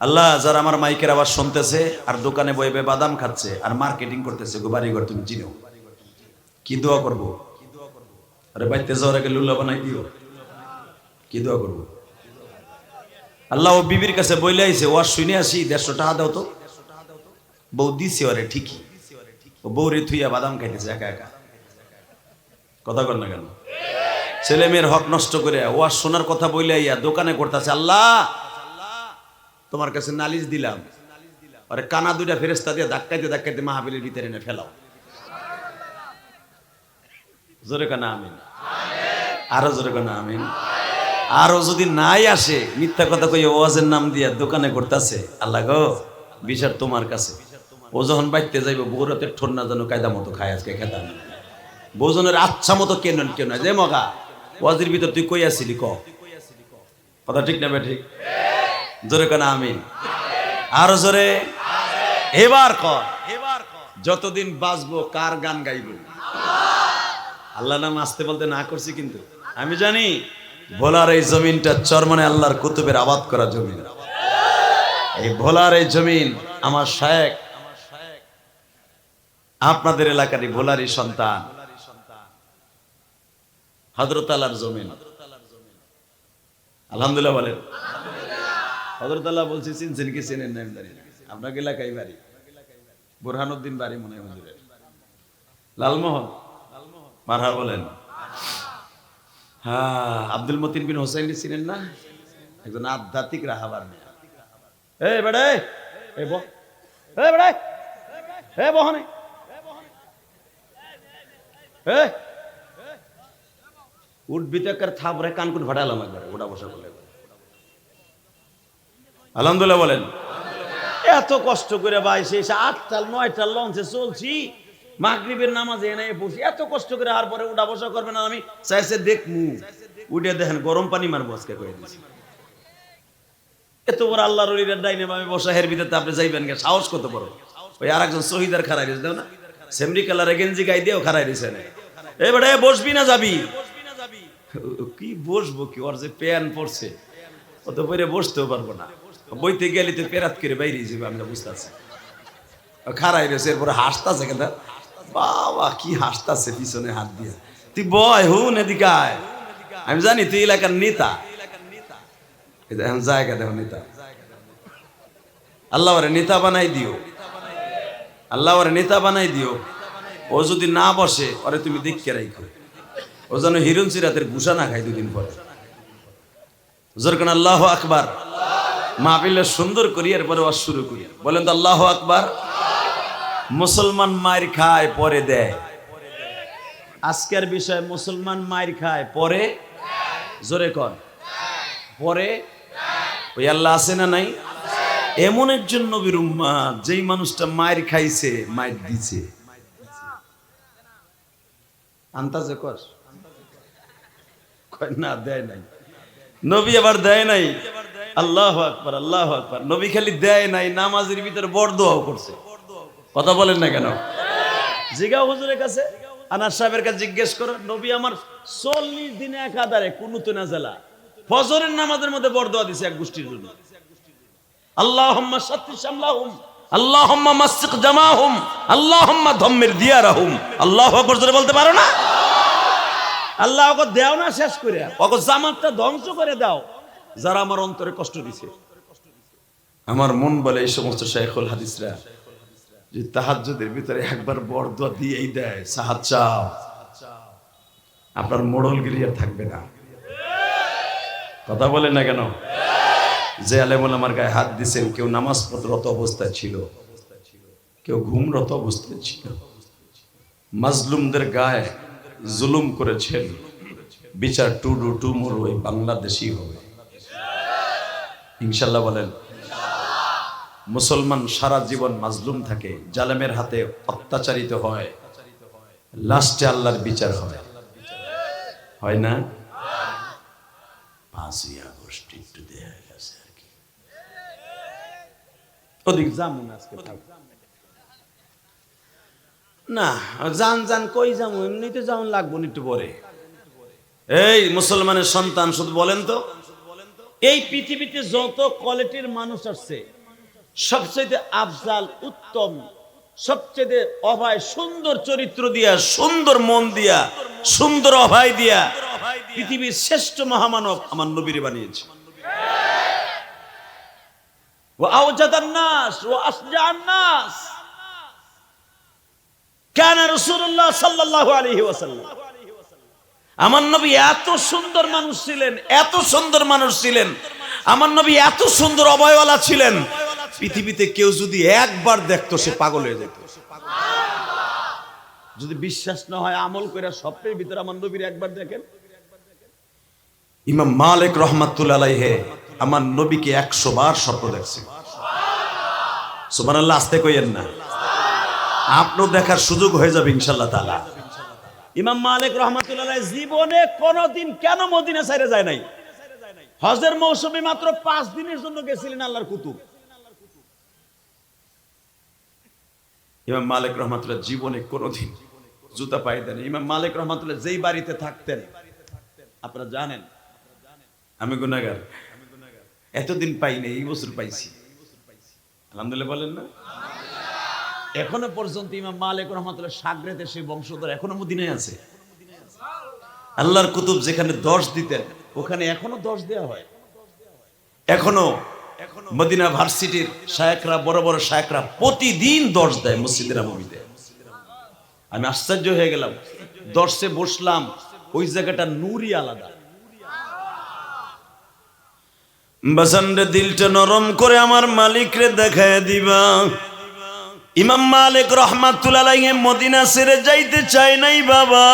আল্লাহ, যারা আমার মাইকের আওয়াজ শুনতেছে আর দোকানে বইবে বাদাম খাচ্ছে আর মার্কেটিং করতেছে, বাড়িঘর তুমি চিনো, কি দোয়া করবো? আরে বাইতে যাওয়ার আগে লুল্লা বানাই দিও, কি দোয়া করবো? আল্লাহ ও বিবির কাছে বইলে আইছে, ওয়াজ শুনে আসি 150 টাকা দাও তো। বউ দিছে ওরে ঠিকই, ও বউরে থুইয়া বাদাম খাইতেছে একা একা। কথা কর না কেন? ছেলে মেয়ের হক নষ্ট করে ওয়াজ শোনার কথা বইলে আইয়া দোকানে করতেছে, আল্লাহ তোমার কাছে নালিশ দিলাম, আরে কানা দুইটা ফেরেশতা দিয়ে ধাক্কাইতে ধাক্কাইতে মাহফিলের ভিতরে এনে ফেলাও। জোরে কানা আমিন, আরো জোরে কানা আমিন। আরো যদি নাই আসে, মিথ্যা কথা কই ওয়াজের নাম দিয়া দোকানে করতেছে, আল্লাহ গো বিচার তোমার কাছে। ও যখন বাইতে যাইব বউ রাতের ঠোন্না যেন কায়দা মতো খায় আজকে খেতাম বউজনের আচ্ছা মতো কেন কেন যে মগা ওয়াজির ভিতর তুই কই আসিলি ক কথা ঠিক না ঠিক জোরে কেন আমিন আরো জোরে এবার ক যতদিন বাঁচবো কার গান গাইব আল্লাহ নাম আসতে বলতে না করছি কিন্তু আমি জানি ভোলার এই জমিনটা চরমনে আল্লাহর কুতুবের আবাদ করা জমিন এই ভোলার এই জমিন আমার শায়েখ আপনাদের এলাকারই ভোলারই সন্তান হযরত আল্লাহর জমিন আলহামদুলিল্লাহ বলেন হযরত আল্লাহ বলছি চিনছেন কি চেনেন না জানি না আপনাকে এলাকায় বাড়ি বুরহানুদ্দিন বাড়ি মনে হয় হুজুরের লালমোহন মারহা বলেন হ্যাঁ আব্দুল মতিন বিন হোসেন চিনেন না একজন আধ্যাত্মিক রাহাবার মেয়ে এই বেড়ে এই বহ এই বেড়ে এই বহনে এই উঠবি তো কার থাপরে কানকুট ভাড়ালাম একবার ওটা বসা করলে আলহামদুলিল্লাহ বলেন এত কষ্ট করে ভাই সেই 8টাল 9টাল লঞ্চে চলছি মাগরিবের নামাজে এনে বসি এত কষ্ট করে আর পরে উঠা বসা করবে না আমি চাইছে দেখমু উঠে দেখেন গরম পানি মারবো আজকে কয়ে দিছি এত বড় আল্লাহর ওলিদের ডাইনে আমি বসা হের ভিতরে আপনি যাইবেন কে সাহস কত বড় ওই আরেকজন শহীদার খাড়াই দিয়েছে না সেমরি কালারে গেঞ্জি গাই দিয়েও খাড়াই দিয়েছে এবারে বসবি না যাবি কি বসবো কি ওর যে প্যান পড়ছে ও তো পরে বসতেও পারবো না বইতে গেলে তো পেরাত করে বাইরে যাবে আমি বুঝতে পারছি খাড়াই রয়েছে এরপরে হাসতাছে কেন বাবা কি হাসতাছে পিছনে হাত দিয়ে তুই বয় হুন এদিকে আয় আমি জানি তুই এলাকার নেতা এখন জায়গা দেখো নেতা আল্লাহ ওরে নেতা বানাই দিও আল্লাহ ওরে নেতা বানাই দিও ও যদি না বসে ওরে তুমি দেখকে রাখো ও যেন হিরণ সিরাতের ভূষা না খাই দুদিন পরে জোরকান আল্লাহ আকবার মাহফিলে সুন্দর করি এরপরে ওয়াজ শুরু করি বলেন তো আল্লাহ আকবার মুসলমান মায়ের খায় পরে দেয় আজকের বিষয় মুসলমান মায়ের খায় পরে জোরে কর পরে ওই আল্লাহ আছে না নাই এমন একজন নবীর উম্মত যেই মানুষটা মায়ের খাইছে মায়ের দিছে আন্তাজে কর না দেয় নাই নবী আবার দেয় নাই আল্লাহু আকবার আল্লাহু আকবার নবী খালি দেয় নাই নামাজের ভিতরে বড় দোয়াও করছে কথা বলেন না কেন জিগাও হুজুরের কাছে আনাস সাহেবের কাছে জিজ্ঞেস করো নবী আমার 40 দিনে একাধারে কুনুত নাযিলা ফজরের নামাজের মধ্যে বড় দোয়া দিছে এক গোষ্ঠীর জন্য আল্লাহুম্মা শাত্তি শামলাহুম আল্লাহুম্মা মাসসিক জামাহুম আল্লাহুম্মা দাম্মির দিয়ারহুম আল্লাহু আকবার জোরে বলতে পারো না আল্লাহ ওকে দাও না শেষ করে ওকে জামাতটা ধ্বংস করে দাও যারা আমার অন্তরে কষ্ট দিছে আমার মন বলে এই সমস্ত শাইখুল হাদিসরা যে তাহাজ্জুদের ভিতরে একবার বড় দোয়া দিয়েই দেয় সাহায্য চাও আপনার মোড়লগিরি আর থাকবে না কথা বলেন না কেন যে আলেমুল আমার গায়ে হাত দিয়েছেন কেউ নামাজ পড়রত অবস্থায় ছিল কেউ ঘুমরত অবস্থায় ছিল মাজলুমদের গায়ে জুলুম করেছেন বিচার টুডু টুমুর ওই বাংলাদেশি হবে ইনশাল্লাহ বলেন মুসলমান সারা জীবন মাজলুম থাকে জালেমের হাতে অত্যাচারিত হয় লাস্টে আল্লাহর বিচার হয় না 5ই আগস্ট একটু দেয়া গেছে আর কি ওদিক যামুন আজকে না জান জান কই যাবো এমনিতে যাওন লাগবো একটু পরে এই মুসলমানের সন্তান শুধু বলেন তো এই পৃথিবীতে যত কোয়ালিটির মানুষ আছে সবচেয়ে আফজাল উত্তম সবচেয়ে অভয় সুন্দর চরিত্র দিয়া সুন্দর মন দিয়া সুন্দর অভয় দিয়া পৃথিবীর শ্রেষ্ঠ মহামানব আমার নবীরে বানিয়েছে ওয়া আওজাদান নাস ওয়া আসজাআন নাস কানা রাসূলুল্লাহ সাল্লাল্লাহু আলাইহি ওয়াসাল্লাম আমার নবী এত সুন্দর মানুষ ছিলেন এত সুন্দর মানুষ ছিলেন আমার নবী এত সুন্দর অভয়ওয়ালা ছিলেন পৃথিবীতে কেউ যদি একবার দেখতো সে পাগল হয়ে যেত যদি বিশ্বাস না হয় আমল করে স্বপ্নের ভিতরে আমার নবীর একবার দেখেন ইমাম মালিক রাহমাতুল্লাহ আলাইহি আমার নবীকে 100 বার স্বপ্ন দেখছে সুবহানাল্লাহ আস্তে কইেন না আপনার দেখার সুযোগ হয়ে যাবে ইনশাআল্লাহ তাআলা। ইমাম মালিক রহমাতুল্লাহ জীবনে কোনোদিন কেন মদিনা ছেড়ে যায় নাই? হজের মৌসুমে মাত্র 5 দিনের জন্য গেছিলেন আল্লাহর কুতুব। ইমাম মালিক রহমাতুল্লাহ জীবনে কোনোদিন জুতা পায়ে দেন। ইমাম মালিক রহমাতুল্লাহ যেই বাড়িতে থাকতেন আপনারা জানেন, আমি গুনাহগার, এতদিন পাইনি, এই বছর পাইছি, আলহামদুলিল্লাহ বলেন না? এখনো পর্যন্ত ইমাম মালিক রহমাতুল্লাহ সাগরেতে সেই বংশধর এখনো মদিনায় আছে। আল্লাহর কুতুব যেখানে 10 দিতেন ওখানে এখনো 10 দেওয়া হয়। এখনো মদিনা ভার্সিটির শায়েখরা, বড় বড় শায়েখরা প্রতিদিন 10 দেয় মসজিদের নববীতে। আমি আশ্চর্য হয়ে গেলাম, 10 বসলাম, ওই জায়গাটা নূরই আলাদা। বাসানরে দিলটা নরম করে আমার মালিকরে দেখায় দিবা। ইমাম মালিক রহমাতুল্লাহ আলাইহি মদিনা ছেড়ে যাইতে চায় নাই বাবা।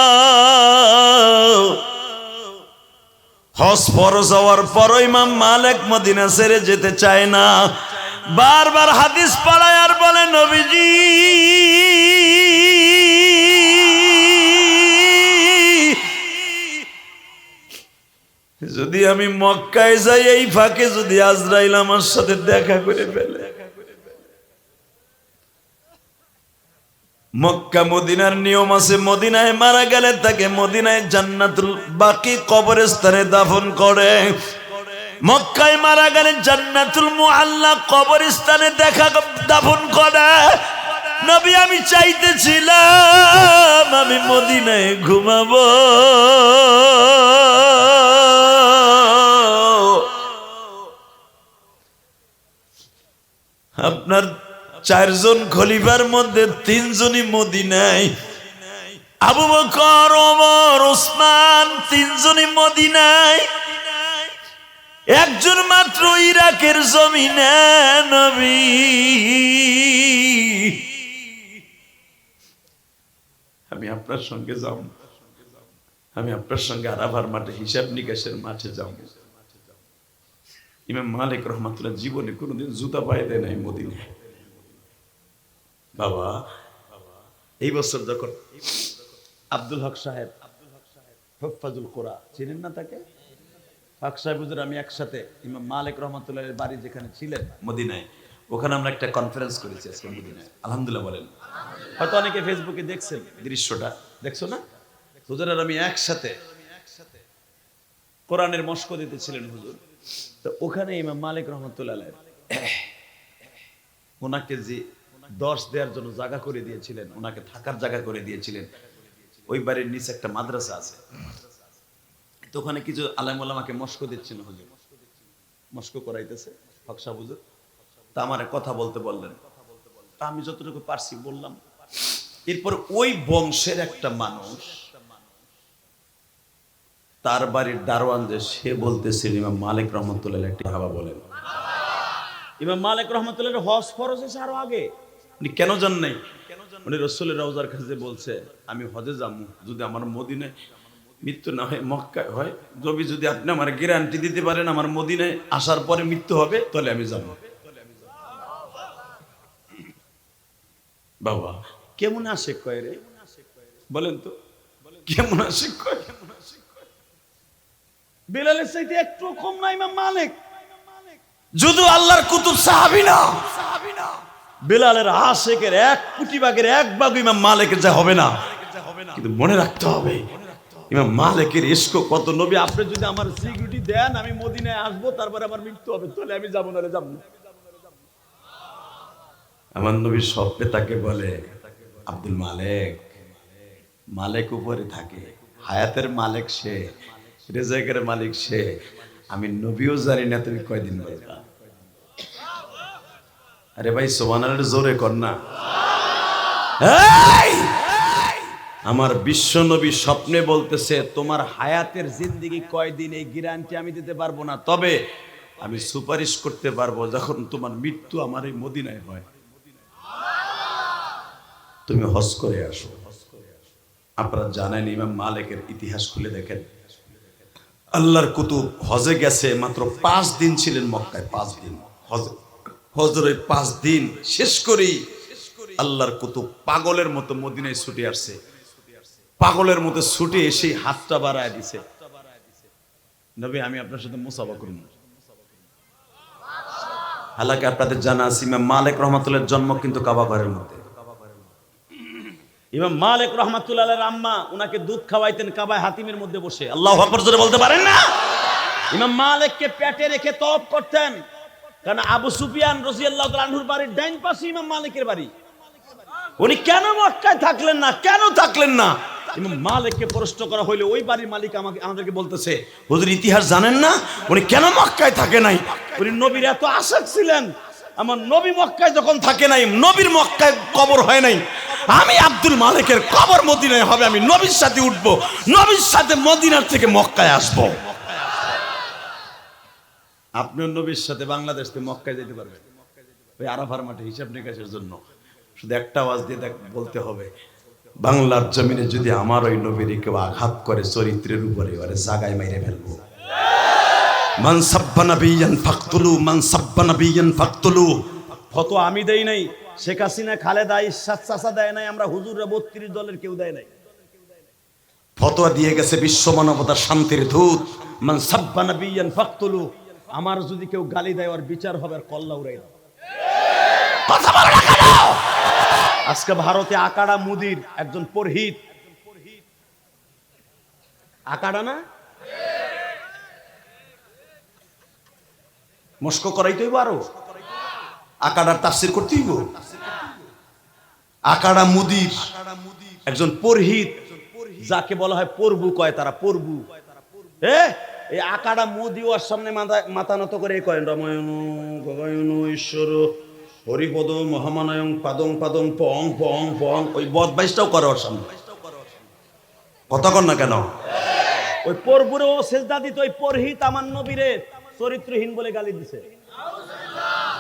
হজ ফরজ হওয়ার পর ইমাম মালিক মদিনা ছেড়ে যেতে চায় না। বারবার হাদিস পড়ায় আর বলে, নবীজি যদি আমি মক্কায় যাই, এই ফাঁকে যদি আজরাইল আমার সাথে দেখা করে ফেলে, মক্কা মদিনার নিয়ম আছে, মদিনায় মারা গেলে তাকে মদিনায় জান্নাতুল বাকি কবরস্থানে দাফন করে। মক্কায় মারা গেলে জান্নাতুল মুআল্লা কবরস্থানে দেখা দাফন করে। নবী আমি চাইতেছিলাম আমি মদিনায় ঘুমাবো, আপনার 4 জন খলিফার মধ্যে 3 জনই মদিনায়, আবু বকর, ওমর, ওসমান 3 জনই মদিনায়, একজন মাত্র ইরাকের জমিনে। নবী আমি আপনার সঙ্গে যাব, আমি আপনার সঙ্গে আরাফার মাঠে হিসাব নিকাশের মাঠে যাব। ইমাম মালিক রহমাতুল্লাহ জীবনে কোনোদিন জুতা পায়ে দেয় নাই মদিনায়। বাবা এই বছর যখন আব্দুল হক সাহেব, হুফাজুল কোরআন চিনেন না তাকে? হক সাহেব হুজুর আমি একসাথে ইমাম মালিক রহমাতুল্লাহের বাড়ি যেখানে ছিলেন মদিনায়, ওখানে আমরা একটা কনফারেন্স করেছি আজকে মদিনায়, আলহামদুলিল্লাহ বলেন। হয়তো অনেকে ফেসবুকে দেখছেন দৃশ্যটা দেখছো না? হুজুর আর আমি একসাথে কোরআনের মশক দিতেছিলেন হুজুর। তো ওখানে ইমাম মালিক রহমাতুল্লাহ ওনাকে যে 10 দেওয়ার জন্য জায়গা করে দিয়েছিলেন, ওনাকে থাকার জায়গা করে দিয়েছিলেন, ওই বাড়ির নিচে একটা মাদ্রাসা আছে। তো ওখানে কিছু আলেম ওলামাকে মশক দিচ্ছিল হুজুর, মশক করাইতেছে হক সাহেব হুজুর। তা আমারে কথা বলতে বললেন, তা আমি যতটুকু পারছি বললাম। এরপর ওই বংশের একটা মানুষ, তার বাড়ির দারোয়ান যে, সে বলতেছিল ইমাম মালিক রহমাতুল্লাহ একটি হাবা বলেন। ইমাম মালিক রহমাতুল্লাহ হজ ফরজ হয়েছে আরো আগে। উনি কেন যান নাই? উনি রাসূলের রওজার কাছে বলছে আমি হজে যাবো, যদি আমার মদিনায় মৃত্যু না হয়, মক্কায় হয়, যদি আপনি আমার গ্যারান্টি দিতে পারেন আমার মদিনায় আসার পরে মৃত্যু হবে, তাহলে আমি যাব। বাবা কেমন আশেক কয় রে বলেন তো, কেমন আশেক কয়? বিলালের চাইতে একটু কম না ইমাম মালিক। যদিও আল্লাহর কুতুব সাহাবী না, বিলালের আশেকের 1 কোটি ভাগের 1 ভাগ ইমাম মালিকের যা হবে না, কিন্তু মনে রাখতে হবে ইমাম মালিকের ইশক কত। নবী আপনি যদি আমার সিকিউরিটি দেন আমি মদিনায় আসবো, তারপরে আমার মৃত্যু হবে, তাহলে আমি যাবো, না যাবো না। আমার নবী স্বপ্নে তাকে বলে, আব্দুল মালিক, মালিক উপরে থাকে, হায়াতের মালিক সে, রেজাকের মালিক সে। আমি নবীও জানি না তুমি কয়দিন বলবা। আরে ভাই সুবহানাল্লাহ জোরে কর না। আমার বিশ্ব নবী স্বপ্নে বলতেছে তোমার হায়াতের জিন্দেগি কয়দিন, এই গ্যারান্টি আমি দিতে পারবো না, তবে আমি সুপারিশ করতে পারবো যখন তোমার মৃত্যু আমার এই মদিনায় হয়, তুমি হজ করে আসো। আপনারা জানেন ইমাম মালিকের ইতিহাস খুলে দেখেন, আল্লাহর কুতুব হজে গেছে মাত্র 5 দিন ছিলেন মক্কায়, 5 দিন হজের ওই 5 দিন শেষ করি আল্লাহর কুতুব পাগলের মতো মদিনায় ছুটে আসছে, পাগলের মতো ছুটে এসে হাতটা বাড়ায় দিছে, নবী আমি আপনার সাথে মুসাফা করব। হালাকি আপনাদের জানা আছে ইমাম মালিক রহমাতুল্লাহর জন্ম কিন্তু কাবা ঘরের মধ্যে। ইমাম মালিক রাহমাতুল্লাহ আলাইহির আম্মা উনাকে দুধ খাওয়াইতেন কাবায় হাতিমের মধ্যে বসে। আল্লাহু আকবার জোরে বলতে পারেন না? ইমাম মালিককে পেটে রেখে তওয়াব করতেন, কারণ আবু সুফিয়ান রাদিয়াল্লাহু তাআলা আনহুর বাড়ির ডাইন পাশে ইমাম মালিকের বাড়ি। উনি কেন মক্কায় থাকলেন না, কেন থাকলেন না? ইমাম মালিককে প্রশ্ন করা হইলে ওই বাড়ির মালিক আমাদেরকে বলতেছে, হুজুর ইতিহাস জানেন না উনি কেন মক্কায় থাকে নাই? উনি নবীর এত আশিক ছিলেন, আমার নবী মক্কায় যখন থাকে নাই, নবীর মক্কায় কবর হয় নাই, আমি আব্দুল মালিকের কবর মদিনায় হবে, আমি নবীর সাথে উঠবো, নবীর সাথে মদিনার থেকে মক্কায় আসবো। আপনিও নবীর সাথে বাংলাদেশ থেকে মক্কায় যেতে পারবেন ওই আরাফার মাঠে হিসাব নিকাশের জন্য। শুধু একটা আওয়াজ দিয়ে বলতে হবে, বাংলার জমিনে যদি আমার ওই নবীর কেউ আঘাত করে চরিত্রের উপরে, ওরে জাগায় মাইরে ফেলবো। মান সাব্বা নাবিয়ান ফাকতুলু, মান সাব্বা নাবিয়ান ফাকতুলু। ফতোয়া আমি দেই নাই, শেখ হাসিনা, খালেদা, ইরশাদ চাচা দেয় নাই, আমরা হুজুররা 32 দলের কেউ দেয় নাই। ফতোয়া দিয়ে গেছে বিশ্ব মানবতার শান্তির দূত, মান সাব্বা নাবিয়ান ফাকতুলু। আমার যদি কেউ গালি দেয় ওর বিচার হবে, আর কল্লা উড়াই দাও। কথা বলো না কেন? আজকে ভারতে আকাড়া মুদির একজন পুরোহিত, আকাড়া না মস্ক করাইতে হইব, আরো আকাড়ার তাফসীর করতে হইব। আকাড়া মুদির একজন পুরোহিত, যাকে বলা হয় প্রভু, কয় তারা প্রভু। এই আকাড়া মুদি ওর সামনে মাথা নত করে কয় রামায়ণ গগায়ন ঈশ্বর হরিপদ মহামানয়ং পাদং পাদং পং পং পং। ওই বদমাইশটাও করে ওর সামনে। কথা কর না কেন? ওই প্রভুরও সেজদা দিত। ওই পুরোহিত আমার নবীরে চরিত্রহীন বলে গালি দিছে।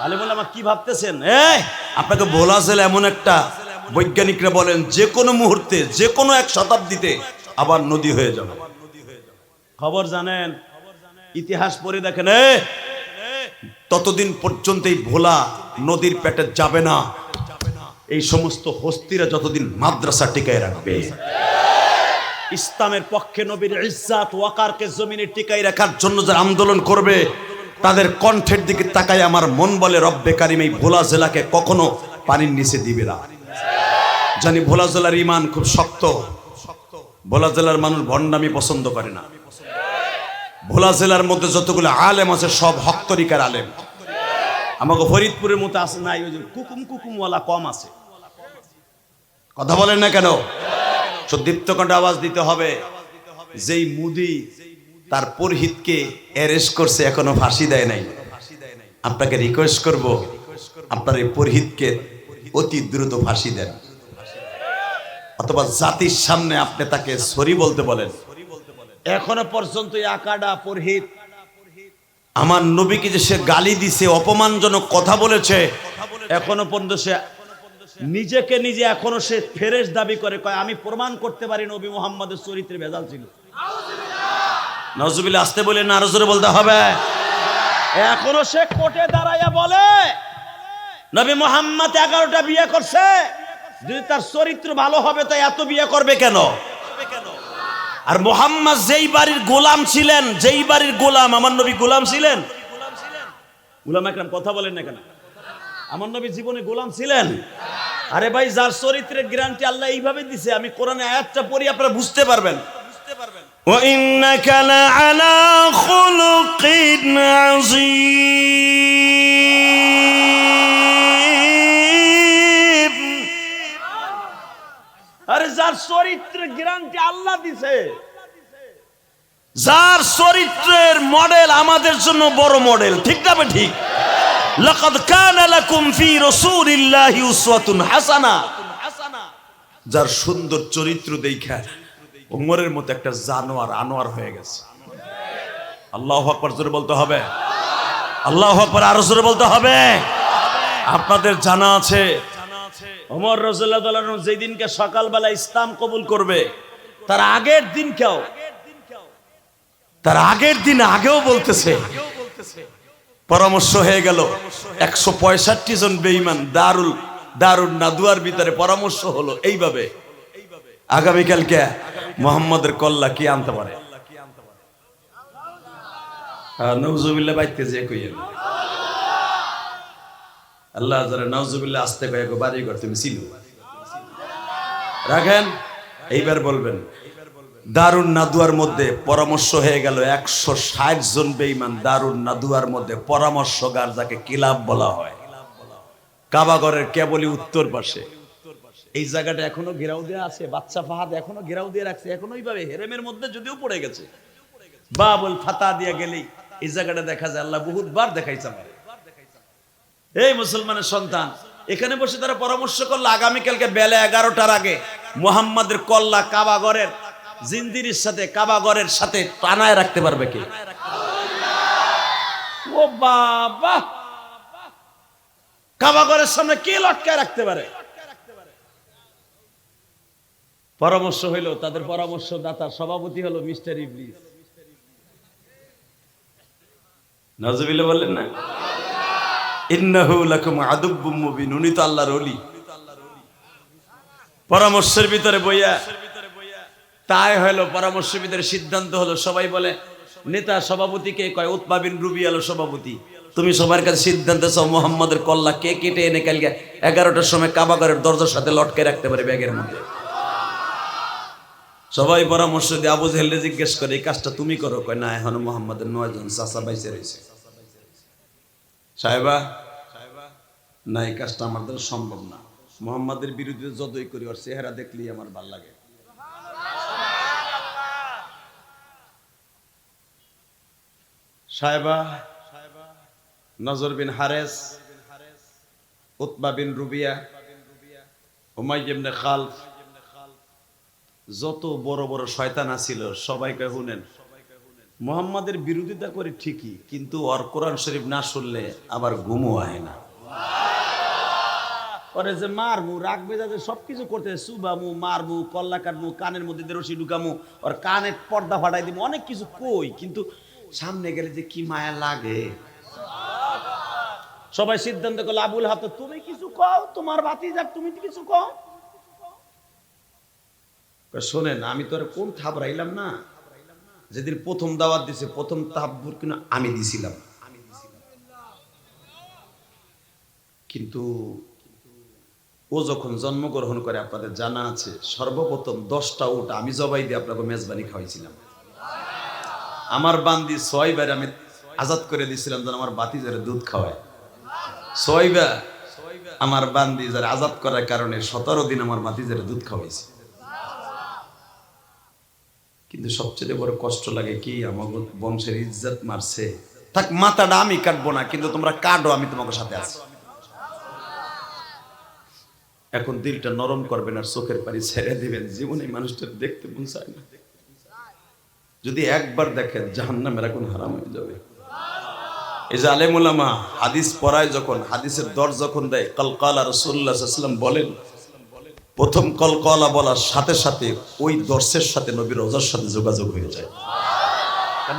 আলে বলে আমার কি ভাবতেছেন? আপনাকে বলা ছিল এমন একটা, বৈজ্ঞানিকরা বলেন যে কোনো মুহূর্তে, যে কোনো এক শতাব্দীতে আবার নদী হয়ে যাবে। খবর জানেন? ইতিহাস পড়ে দেখেন, ততদিন পর্যন্ত এই ভোলা নদীর পেটে যাবে না, এই সমস্ত হস্তিরা যতদিন মাদ্রাসা টিকায় রাখবে। ইসলামের পক্ষে নবীর ইজ্জাত ওয়াকারকে জমিনে টিকাই রাখার জন্য যারা আন্দোলন করবে, তাদের কণ্ঠের দিকে তাকায় আমার মন বলে রব্বে কারিম এই ভোলা জেলাকে কখনো পানির নিচে দিবে না। জানি ভোলা জেলার ইমান খুব শক্ত, ভোলা জেলার মানুষ ভণ্ডামি পছন্দ করে না। ভোলা জেলার মধ্যে যতগুলো আলেম আছে সব হক তরিকার আলেম। আমাকে ফরিদপুরের মতো আছে নাই, ওই যে কুকুম কুকুমওয়ালা কম আছে। কথা বলেন না কেন? দীপ্ত কণ্ঠে আওয়াজ দিতে হবে। যেই মুদি তার পুরোহিতকে অ্যারেস্ট করছে, এখনো ফাঁসি দেয় নাই। আপনাকে রিকোয়েস্ট করব, আপনার এই পুরোহিতকে অতি দ্রুত ফাঁসি দেন, অথবা জাতির সামনে আপনি তাকে সরি বলতে বলেন। এখনো পর্যন্ত এই আকাডা পুরোহিত আমার নবীকে যে সে গালি দিছে, অপমানজনক কথা বলেছে, এখনো পর্যন্ত সে নিজেকে নিজে এখনো সে ফেরেশ দাবি করে, কয় আমি প্রমাণ করতে পারি নবী মুহাম্মদের চরিত্রে ভেজাল ছিল। নাউজুবিল্লাহ, আসতে বলে না আরো জোরে বলতে হবে। এখনো সে কোর্টে দাঁড়াইয়া বলে নবী মুহাম্মদ 11টা বিয়ে করছে, যদি তার চরিত্র ভালো হবে তো এত বিয়ে করবে কেন? আর মুহাম্মদ যেই বাড়ির গোলাম ছিলেন, যেই বাড়ির গোলাম, আমার নবী গোলাম ছিলেন। গোলাম একরাম কথা বলেন না কেন? আমার নবী জীবনে গোলাম ছিলেন। আরে ভাই, যার চরিত্রের গ্যারান্টি আল্লাহ এইভাবে দিছে, আমি কোরআনে আয়াতটা পড়ি আপনারা বুঝতে পারবেন। وَإِنَّكَ لَعَلَى خُلُقٍ عَظِيمٍ। আরে যার চরিত্রের গ্যারান্টি আল্লাহ দিছে, যার চরিত্রের মডেল আমাদের জন্য বড় মডেল, ঠিক না? ঠিক। লাকাদ কানা লাকুম ফি রাসূলিল্লাহি উসওয়াতুন হাসানা। যার সুন্দর চরিত্র দেখা উমরের মতো একটা জানোয়ার আনোয়ার হয়ে গেছে। আল্লাহু আকবার জোরে বলতে হবে। আল্লাহু আকবার আরো জোরে বলতে হবে। আপনাদের জানা আছে ওমর রাদিয়াল্লাহু তাআলা যেই দিনকে সকালবেলা ইসলাম কবুল করবে, তার আগের দিন আগেও বলতেছে, পরামর্শ হয়ে গেল 165 জন বেঈমান দারুল দারুন নাদুয়ার ভিতরে পরামর্শ হলো এইভাবে, আগামীকালকে মোহাম্মদের কল্লা কি আনতে পারে? নওজুবিল্লাহ বাইতে যে কইয়েন আল্লাহ যারা নওজুবিল্লাহ আসতে কয়ে বাড়ি ঘর তুমি ছিল রাখেন। এইবার বলবেন দারুন নাদুয়ার মধ্যে পরামর্শ হয়ে গেল 160 জন বেঈমান। দারুন নাদুয়ার মধ্যে পরামর্শগার যাকে কিলাব বলা হয়, কাবাগরের কেবলই উত্তর পাশে। এই জায়গাটা এখনো ঘেরাও দেওয়া আছে, বাচ্চা ফাহাদ এখনো ঘেরাও দিয়ে রাখছে, এখনো ওইভাবে হেরেমের মধ্যে যদিও পড়ে গেছে, বাবুল ফাতা দিয়ে গেলেই এই জায়গাটা দেখা যায়। আল্লাহ বহুতবার দেখাইছে আমাদের। এই মুসলমানের সন্তান, এখানে বসে তারা পরামর্শ করলো আগামীকালকে বেলা 11টার আগে মুহাম্মাদের কল্লা কাবাগরের জিন্দিরির সাথে, কাবাগরের সাথে টানায় রাখতে পারবে কে? ও বাবা, কাবাগরের সামনে কে লটকায় রাখতে পারে? পরামর্শ হইল, তাদের পরামর্শদাতার সভাপতি হলো মিস্টার ইবলিস। নাউজুবিল্লাহ বললেন না? ইন্নাহু লাকুম আদুব্বুম মুবিন, উনি তো আল্লাহর ওলি। পরামর্শের ভিতরে বইয়া তাই হলো, পরামর্শের ভিতরে সিদ্ধান্ত হলো, সবাই বলে নেতা সভাপতিকে কয় উতবা বিন রুবি আলো সভাপতি, তুমি সবার কাছে সিদ্ধান্ত চাও মুহাম্মাদের কল্লা কে কেটে এনে কালকে 11টার সময় কাবাগরের দরজার সাথে লটকে রাখতে পারে ব্যাগের মধ্যে। সবাই পরামর্শ দিয়ে আবু জাহেলকে জিজ্ঞেস করে এই কাজটা তুমি করো? কয় না, এখনো মুহাম্মাদের 9 জন চাচা বাইসে রয়েছে। সাহেবা না, এই কাজটা আমার দ্বারা সম্ভব না, মুহাম্মাদের বিরুদ্ধে যতই করি ওর চেহারা দেখলেই আমার ভাল লাগে। সাহেবা নজর বিন হারেস, উতবা বিন রুবিয়া, উমাইয়া ইবনে খালফ, যত বড় বড় শয়তান আছিল সবাইকে শুনেন, মুহাম্মাদের বিরোধিতা করে ঠিকই, কিন্তু ওর কোরআন শরীফ না শুনলে আবার ঘুমও হয় না। ওরে যে মারমু, রাগ বেজাতে সবকিছু করতে, সুবামু, মারমু, কল্লা কাটমু, কানের মধ্যে রশি ঢুকামু, ওর কানের পর্দা ফাটাই দিব, অনেক কিছু কই, কিন্তু সামনে গেলে যে কি মায়া লাগে। সবাই সিদ্ধান্ত করলো আবুল হাব তুমি কিছু কও, তোমার ভাতিজা তুমি কিছু কও। শোনেন, আমি তো আর কোন থাবরাইলাম না, যেদিন প্রথম দাওয়াত দিছে প্রথম তাহাব্বুর কিনা আমি দিছিলাম, কিন্তু ও যখন জন্মগ্রহণ করে আপনাদের জানা আছে, সর্বপ্রথম 10টা উট আমি জবাই দিয়ে আপনাকে মেজবানি খাওয়াইছিলাম। আমার বান্দি 6 বার আমি আজাদ করে দিয়েছিলাম যেন আমার বাতিজারে দুধ খাওয়ায়। 6 বার আমার বান্দি যারা আজাদ করার কারণে 17 দিন আমার বাতিজারে দুধ খাওয়াইছে। কিন্তু সবচেয়ে বড় কষ্ট লাগে কি, আমার বংশের ইজ্জত মারছে। থাক, মাথাটা আমি কাটবো না, কিন্তু তোমরা কাটো, আমি তোমাকে সাথে আছি। এখন দিলটা নরম করবেন আর চোখের পানি ছেড়ে দিবেন। জীবনে মানুষটা দেখতে মন চায় না, যদি একবার দেখেন জাহান্নামের আগুন হারাম হয়ে যাবে। এই যে আলেম উলামা হাদিস পড়ায়, যখন হাদিসের দর যখন দেয়, কলকালা রাসূলুল্লাহ সাল্লাল্লাহু আলাইহি ওয়াসাল্লাম বলেন, প্রথম কলকলা বলার সাথে সাথে ওই দর্শের সাথে নবীর রোজার সাথে যোগাযোগ হয়ে যায়।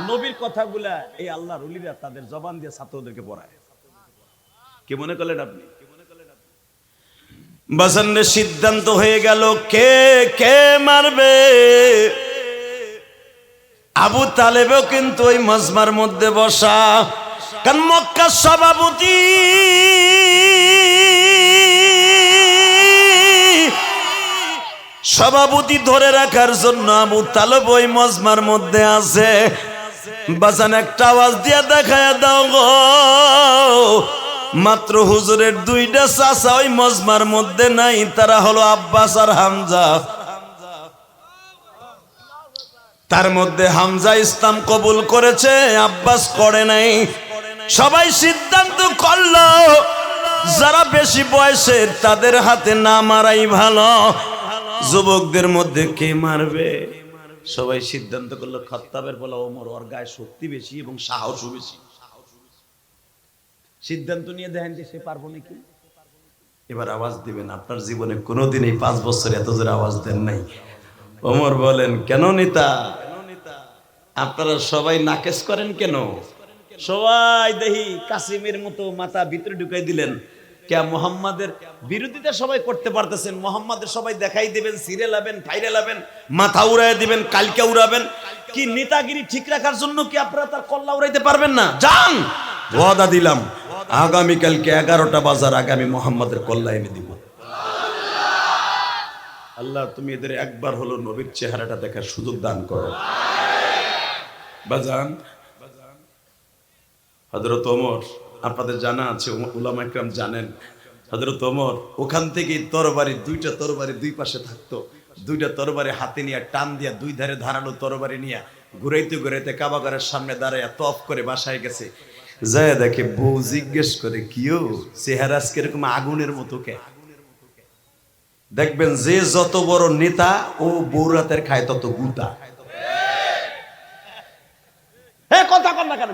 নবীর কথাগুলা এই আল্লাহর ওলিরা তাদের জবান দিয়ে ছাত্রদেরকে পড়ায়। কি মনে করলেন আপনি? বাজানের সিদ্ধান্ত হয়ে গেল কে কে মারবে। আবু তালেবও কিন্তু ওই মজমার মধ্যে বসা, কারণ মক্কার সভাপতি সভাপতি ধরে রাখার জন্য আবু তালেব ওই মজমার মধ্যে আছে। বাজান একটা আওয়াজ দিয়ে দেখায় দাও গো, মাত্র হুজুরের 2টা চাচা ওই মজমার মধ্যে নাই, তারা হলো আব্বাস আর হামজা। তার মধ্যে হামজা ইসলাম কবুল করেছে, আব্বাস করে নাই। সবাই সিদ্ধান্ত করলো যারা বেশি বয়সের তাদের হাতে না মারাই ভালো। যুবকদের মধ্যে কে মারবে? সবাই সিদ্ধান্ত করলো খাত্তাবের বলা ওমর, ওর গায়ে শক্তি বেশি এবং সাহসও বেশি। সিদ্ধান্ত নিয়ে দেখেন যে সে পারবো নাকি। এবার আওয়াজ দিবেন। আপনার জীবনে কোনোদিন এই 5 বছর এত জোরে আওয়াজ দেন নাই। ওমর বলেন, কেন নেতা আপনারা সবাই নাকেশ করেন কেন? সবাই দেখি কাসিমের মতো মাথা ভিতরে ঢুকাই দিলেন। কে মোহাম্মদের বিরোধিতা সবাই করতে পারতেছেন, মোহাম্মদের সবাই দেখাই দিবেন, সিরিয়াল হবেন, ভাইরাল হবেন, মাথা উড়াই দিবেন, কালকে উড়াবেন। কি নেতাগিরি ঠিক রাখার জন্য কি আপনারা তার কল্লা উড়াইতে পারবেন না? যান, ওয়াদা দিলাম আগামীকালকে 11টা বাজার আগামী মোহাম্মদের কল্লা এনে দিব। আল্লাহ তুমি এদের একবার হলো নবীর চেহারাটা দেখার সুযোগ দান করো। বাজান হযরত ওমর, আপনাদের জানা আছে, উলামা ইকরাম জানেন, হযরত ওমর ওখান থেকে তরবারি, দুইটা তরবারি দুই পাশে থাকতো, দুইটা তরবারি হাতে নিয়ে টান দিয়া দুই ধারে ধারালো তরবারি নিয়ে ঘুরাইতে ঘুরাইতে কাবাগারের সামনে দাঁড়াইয়া তফ করে বাসায় গেছে। যায় দেখে বউ জিজ্ঞেস করে, কিও চেহারা আজকে এরকম আগুনের মতো কে? দেখবেন যে যত বড় নেতা ও বৌরাতের খায় তত গুতা। হ্যাঁ, কথা কন না কেন?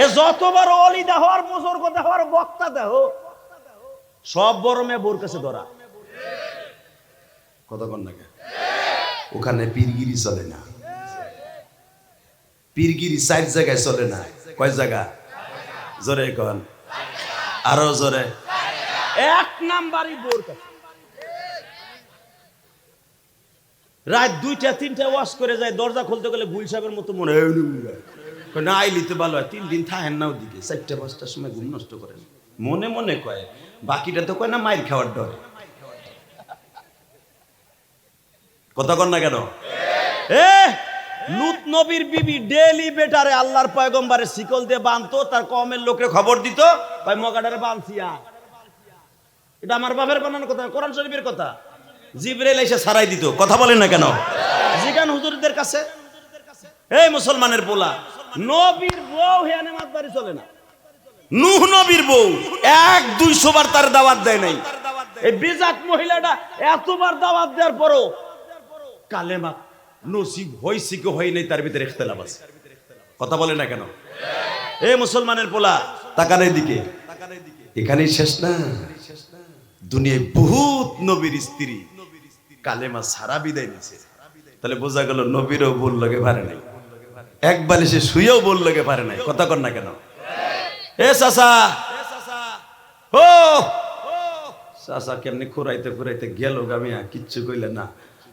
এ যত বড় অলি দেহ আর বুজুর্গ দেহ আর বক্তা দেহ, সব বড় মেয়ে বোর কাছে ধরা। কথা কন না কেন? ওখানে পীরগিরি চলে না। পীরগিরি 4 জায়গায় চলে না। কয় জায়গা? জোরে কন, আরো জোরে। 1 নাম্বারই বোর কাছে। রাত 2টা 3টা ওয়াশ করে যায়, দরজা খুলতে গেলে গুল সাহেবের মতো মনে হয় না, আইলিতে ভালো হয়, 3 দিন থাকেন না ওদিকে, 4টা 5টার সময় ঘুম নষ্ট করেন। মনে মনে কয়, বাকিটা তো কয় না মাইর খাওয়ার ডরে। কথা কন না কেন? লুত নবীর বিবি ডেলি বেটারে আল্লাহর পয়গম্বরে শিকল দিয়ে বাঁধতো, তার কওমের লোকরে খবর দিত, কয় মগাডারে বাঁধছি। এটা আমার বাপের বানানোর কথা, কোরআন শরীফের কথা। জিবরাইল এসে ছাড়াই দিত। কথা বলেন না কেন? জিগান হুজুরদের কাছে। এই মুসলমানের পোলা, নবীর বউ হেয়া নামাজ বাড়ি চলে না। নূহ নবীর বউ 1-200 বার তার দাওয়াত দেয় নাই। এই বিজাত মহিলাটা এতবার দাওয়াত দেওয়ার পরও কালেমা নসিব হইছে কি হয় নাই তার ভিতরে ইখতিলাফ আছে। কথা বলে না কেন? এই মুসলমানের পোলা, তাকান এদিকে। এখানেই শেষ না, দুনিয়ায় বহুত নবীর স্ত্রী কালেমা সারা বিদায় নিছে। তাহলে বোঝা গেল নবীরও বল লাগে পারে নাই, একবার এসে শুয়েও বল লাগে পারে নাই। কথা কর না কেন? এ চাচা, ও চাচা কেমনি খুরাইতে খুরাইতে গেল গামিয়া, কিচ্ছু কইলে না।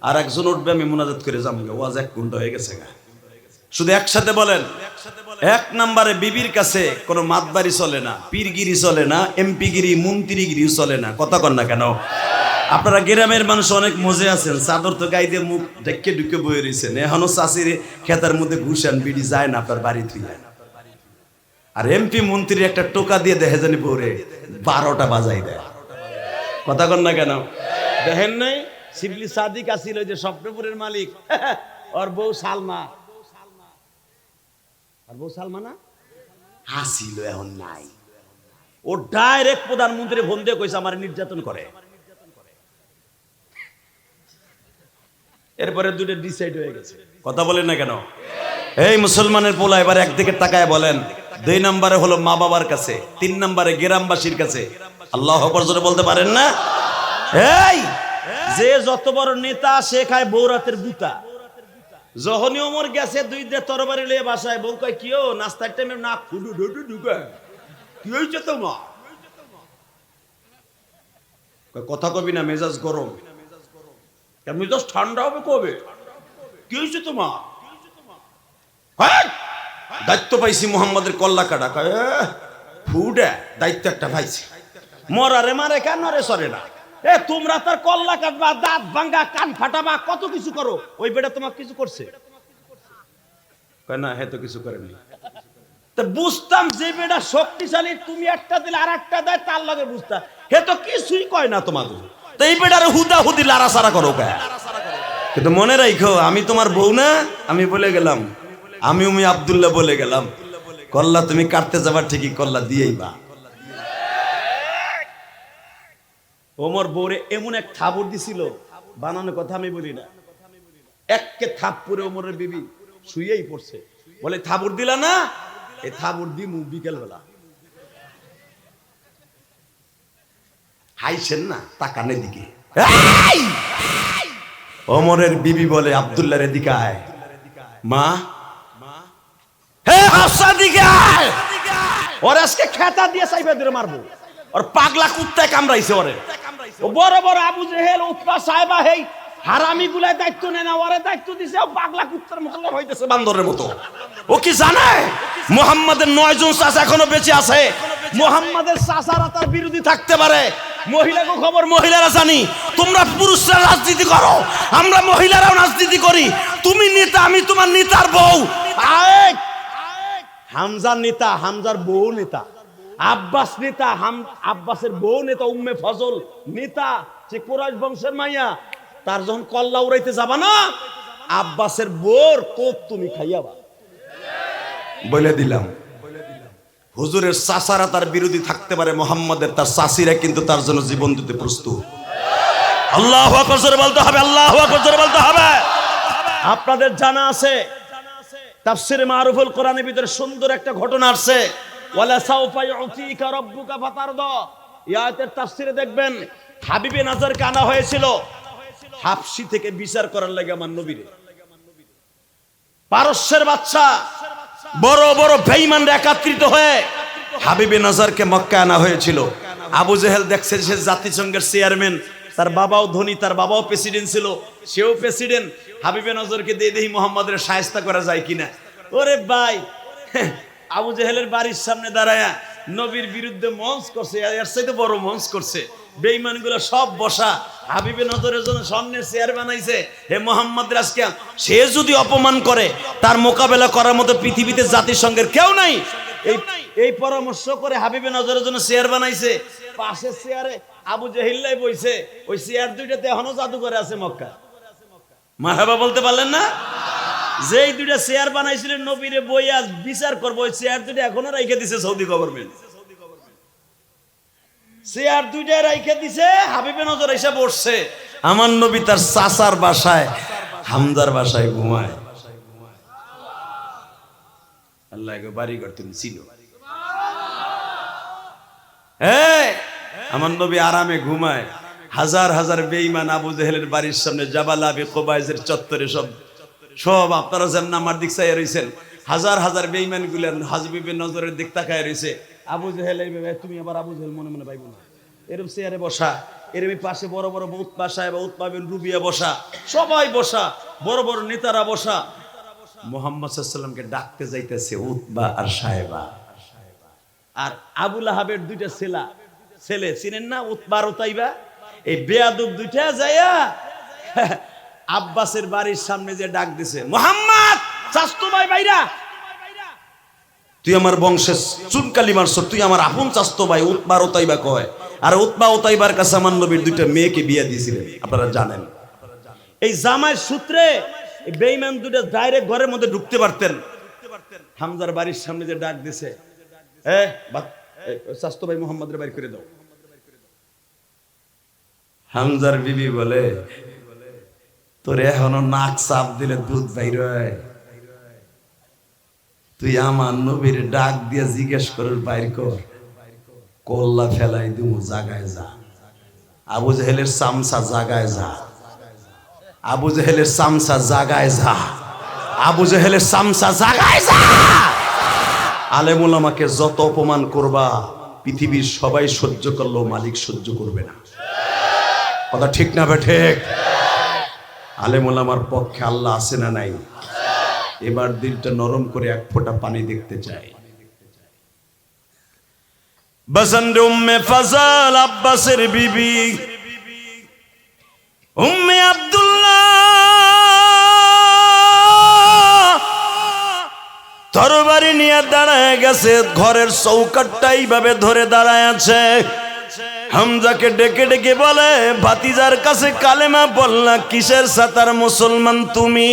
আর একজন উঠবে, আমি মুনাজাত করে যাবো, ওয়াজ 1 ঘন্টা হয়ে গেছে গা। শুধু একসাথে বলেন। 1 নম্বরে বিবির কাছে কোনো মাতবাড়ি চলে না, পীরগিরি চলে না, এমপিগিরি মন্ত্রীগিরি চলে না। কথা কন না কেন? আপনারা গ্রামের মানুষ অনেক মজে আছেন, চাদর তো গাইতে মুখ ঢেকে ঢুকে বয়ে রয়েছেন, এখনো চাষির খেতার মধ্যে ঘুষান বিড়ি যায় না আপনার বাড়ি থুইয়া। আর এমপি মন্ত্রী একটা টোকা দিয়ে দেখে জানি পরে 12টা বাজাই দেয়। কথা কন না কেন? দেখেন নাই শিবলি সাদিক আসিল, যে স্বপ্নপুরের মালিক, ওর বউ সালমা, আর বউ সালমা না হাসিল, এখন নাই। ও ডাইরেক্ট প্রধানমন্ত্রী ফোন দিয়ে কইছে আমার নির্যাতন করে। এরপরে 2টা ডিসাইড হয়ে গেছে। কথা বলেন না কেন? এই মুসলমানের পোলা, এবার একদিকে তাকায় বলেন, 2 নম্বরে হলো মা বাবার কাছে, 3 নম্বরে গ্রামবাসীর কাছে। আল্লাহু আকবার জোরে বলতে পারেন না? এই যে যত বড় নেতা সে খায় বৌরাতের গুতা। যখনই ওমর গেছে 2টা তরবারি লয়ে বাসায়, বউ কয় কিও নাস্তার টাইমে না ফুডু ঢুডু ঢুকা, কি হইছে তোমার? কথা কবি না, মেজাজ গরম। মেজাজ ঠান্ডা হবে কবে? কি হয়েছে তোমার? দায়িত্ব পাইছি মোহাম্মদের কল্লা কাটা, কয় ফুডে দায়িত্ব একটা পাইছি। মরারে মারে কেন রে সরে না? এ তোমরা তার কল্লা কাটবা, দাঁত ভাঙ্গা, কান ফাটাবা, কত কিছু করো, ওই বেটা তোমাকে কিছু করছে? কয় না, হে তো কিছু করেনি। তো বুঝতাম যে বেটা শক্তিশালী, তুমি একটা দিলে আর একটা দেয়, তার লগে বুঝতাম হে তো কিছুই কয় না তোমাদের। তো এই বেটারে হুদা হুদি লাড়াছাড়া করো কে? কিন্তু মনে রাখো, আমি তোমার বউ না, আমি বলে গেলাম, আমি উমি আব্দুল্লাহ বলে গেলাম, কল্লা তুমি কাটতে যাবার ঠিকই কল্লা দিয়েই বা। ওমর বউরে এমন এক থাবড় দিছিল, বানানোর কথা আমি বলি না, এককে থাপ্পড়ে ওমরের বিবি শুয়েই পড়ছে। বলে থাবড় দিলা না? এই থাবড় দিমু বিকেল বেলা। হাইছেন না, তাকানে দিকে। ওমরের বিবি বলে আব্দুল্লাহর এদিকে আয়। মা, হে হাফসা দিকে আয়, ওর আজকে খেতা দিয়ে সাইফা দিয়ে মারবো। ওর পাগলা কুত্তায় কামড়াইছে ওরে। ও বড় বড় আবু জেহেল উতবা সাহেবা হেই হারামি গুলাই দায়িত্ব নেয় না, ওরে দায়িত্ব দিছে ও পাগলা কুত্তার মতো হইতেছে, বান্দরের মতো। ও কি জানে মুহাম্মাদের 9 জন চাচা এখনো বেঁচে আছে? মুহাম্মাদের চাচারা তার বিরোধী থাকতে পারে, মহিলাকে খবর মহিলারা জানি। তোমরা পুরুষরা রাজনীতি করো, আমরা মহিলারাও রাজনীতি করি। তুমি নেতা, আমি তোমার নেতার বউ। হামজার নেতা, হামজার বউ নেতা। আব্বাস নেতা, আব্বাসের বউ নেতা। উম্মে ফজল নেতা, সে কুরাইশ বংশের মাইয়া। তার যখন কল্লা উড়াইতে যাবা না, আব্বাসের বোর কোপ তুমি খাইয়াবা, বলে দিলাম। হুজুরের চাচারা তার বিরোধী থাকতে পারে, মুহাম্মাদের তার চাচিরা কিন্তু তার জন্য জীবন দিতে প্রস্তুত। আল্লাহু আকবার জোরে বলতে হবে, আল্লাহু আকবার জোরে বলতে হবে। আপনাদের জানা আছে তাফসীরে মারুফুল কোরআনের ভিতরে সুন্দর একটা ঘটনা আছে, ওয়ালা সাউফা ইউতিকা রাব্বুকা ফাতারদা। এই আয়াতের তাফসীরে দেখবেন হাবিবে নাজারকে আনা হয়েছিল হাবশী থেকে বিচার করার লাগে আমার নবীরে। পারস্যের বাদশা বড় বড় বেঈমানরা একত্রিত হয়ে হাবিবে নাজারকে মক্কায় আনা হয়েছিল। আবু জেহেল দেখছে সে জাতিসংঘের চেয়ারম্যান, তার বাবাও ধনী, তার বাবাও প্রেসিডেন্ট ছিল, সেও প্রেসিডেন্ট। হাবিবে নজরকে দিয়ে দেখি মুহাম্মাদের শায়েস্তা করা যায় কিনা। ওরে ভাই, আবু জেহেলের বাড়ির সামনে দাঁড়ায়া নবীর বিরুদ্ধে মঞ্চ করছে, এর চাইতে বড় মঞ্চ করছে। বেঈমানগুলো সব বসা, হাবিবে নজরের জন্য সামনে চেয়ার বানাইছে। হে মুহাম্মদ আজকে সে যদি অপমান করে, তার মোকাবেলা করার মতো পৃথিবীতে জাতিসংঘের কেউ নাই। এই পরামর্শ করে হাবিবে নজরের জন্য চেয়ার বানাইছে। পাশের চেয়ারে আবু জেহিল্লাই বইছে, ওই চেয়ার দুইটাতে এখনো জাদুঘরে আছে মক্কা। মারহাবা বলতে পারলেন না? যেই দুইটা চেয়ার বানাইছিলেন নবীরে বইয়া বিচার করবো, ওই চেয়ার দুইটা এখনো রাইখে দিছে সৌদি গভর্নমেন্ট। চেয়ার দুইটা রাইখে দিছে, হাবিবে নজর এসে বসছে। আমার নবী তার চাচার বাসায়, হামজার বাসায় ঘুমায়। আল্লাহ বাড়ি করতেন ছিল। আমার নবী আরামে ঘুমায়। হাজার হাজার বেঈমান আবু জেহেলের বাড়ির সামনে জাবাল আবি কুবাইজের চত্বরে সব আপনারা যেমন আমার দিক চাইয়া রয়েছেন, হাজার হাজার বেঈমান গুলেন হাবিবে নজরের দিক তাকায় রয়েছে। আবু জেহেল এইভাবে, তুমি আবার আবু জেহেল মনে মনে পাইব না, এরকম চেয়ারে বসা, এরম পাশে বড় বড় উতবা সাহেব, উতবা বিন রুবিয়া বসা, সবাই বসা, বড় বড় নেতারা বসা। মুহাম্মদ সাল্লাল্লাহু আলাইহি ওয়াসাল্লামকে ডাকতে যাইতেছে উতবা আর সাহেবা। আর আবু লাহাবের দুইটা ছেলে চিনেন না, উতবা আর উতাইবা? এই বেয়াদব দুইটা যাইয়া আব্বাসের বাড়ির সামনে যে ডাক দিছে, মুহাম্মদ চাস্তু ভাই বাইরা, তুই আমার বংশের চুনকালি মারছ, তুই আমার আপন চাস্তো ভাই। উতবা উতাইবা কয়। আর উতবা উতাইবার কাছে আমার নবীর দুইটা মেয়েকে বিয়ে দিয়েছিলেন, আপনারা জানেন। এই জামাইয়ের সূত্রে বেঈমান দুইটা ডাইরেক্ট ঘরের মধ্যে ঢুকতে পারতেন। হামজার বাড়ির সামনে যে ডাক দিছে, চাস্তো ভাই মুহাম্মদের বাড়ি করে দাও। হামজার বিবি বলে, তোর এখনো নাক চাপ দিলে দুধ বাইর হয়, তুই আমার নবীর ডাক দিয়ে জিজ্ঞেস করার বাইর কর, কল্লা ফেলাই দিব, জাগায় যা। আবু জেহেলের চামচা জাগায় যা, আবু জেহেলের চামচা জাগায় যা, আবু জেহেলের চামচা জাগায় যা। আলেম ওলামাকে যত অপমান করবা, পৃথিবীর সবাই সহ্য করলেও মালিক সহ্য করবে না। কথা ঠিক না বে ঠিক? আলেম ওলামার পক্ষে আল্লাহ আছে না নাই? এবার দিলটা নরম করে এক ফোঁটা পানি দেখতে চাই। বসন্তে উম্মে ফজল আব্বাসের বিবি উম্মে আব্দুল্লাহ তরবারি নিয়ে দাঁড়ায় গেছে, ঘরের চৌকাটটা এইভাবে ধরে দাঁড়ায় আছে। হামজাকে ডেকে ডেকে বলে, ভাতিজার কাছে কালেমা বললা কিসের সাতার মুসলমান তুমি?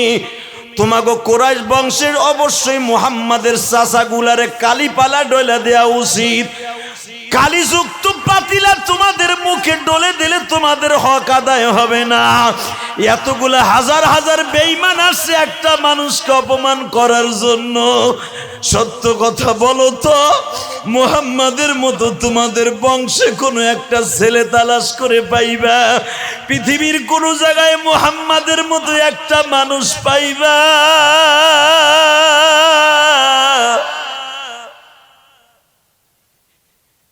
তোমাগো কুরাইশ বংশের অবশ্যই মুহাম্মাদের চাচাগুলারে কালিপালা ডলে দেয়া উচিত। কালিযুক্ত পাতিলা তোমাদের মুখে ডলে দিলে তোমাদের হক আদায় হবে না। এতগুলা হাজার হাজার বেঈমান আসছে একটা মানুষকে অপমান করার জন্য। সত্য কথা বলো তো, মুহাম্মাদের মতো তোমাদের বংশে কোনো একটা ছেলে তালাশ করে পাইবা? পৃথিবীর কোন জায়গায় মুহাম্মাদের মতো একটা মানুষ পাইবা?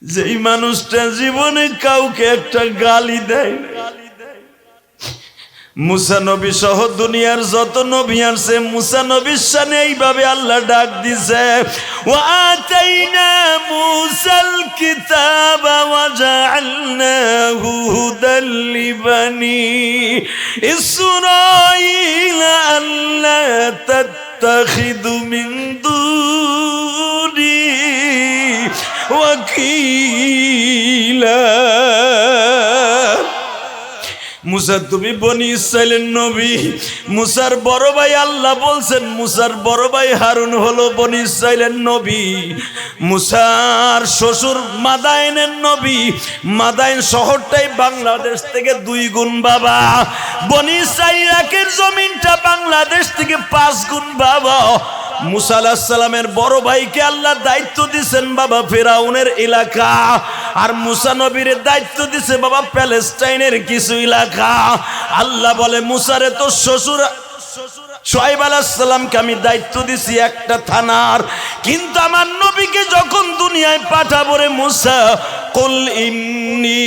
যেই মানুষটা জীবনে কাউকে একটা গালি দেয় না। মুসা নবী সহ দুনিয়ার যত নবী আছে মুসা নবীর শানে এইভাবে আল্লাহ ডাক দিছে, ওয়া আতাইনা মুসাল কিতাবা ওয়া জাআলনাহু হুদাল লিবানি ইসরাঈলা আল্লা তাত্তাখিযু মিন দুনি ওয়াকিলা। মুসা তুমি বনি ইসরাইলের নবী। মুসার বড় ভাই আল্লাহ বলছেন মুসার বড় ভাই হারুন হলো বনি ইসরাইলের নবী। মুসার শ্বশুর মাদায়েনের নবী। মাদায়েন শহরটাই বাংলাদেশ থেকে 2 গুণ বাবা। বনি ইসরাইলের জমিনটা বাংলাদেশ থেকে 5 গুণ বাবা। মুসা আলাইহিস সালামের বড় ভাইকে আল্লাহ দায়িত্ব দিয়েছেন বাবা ফেরাউনের এলাকা, আর মুসা নবীর দায়িত্ব দিয়েছে বাবা প্যালেস্টাইনের কিছু এলাকা। আল্লাহ বলে মুসারে তো শ্বশুর শুআয়ব আলাইহিস সালামকে আমি দায়িত্ব দিছি একটা থানার, কিন্তু আমার নবীকে যখন দুনিয়ায় পাঠাবো রে মুসা, কুল ইন্নী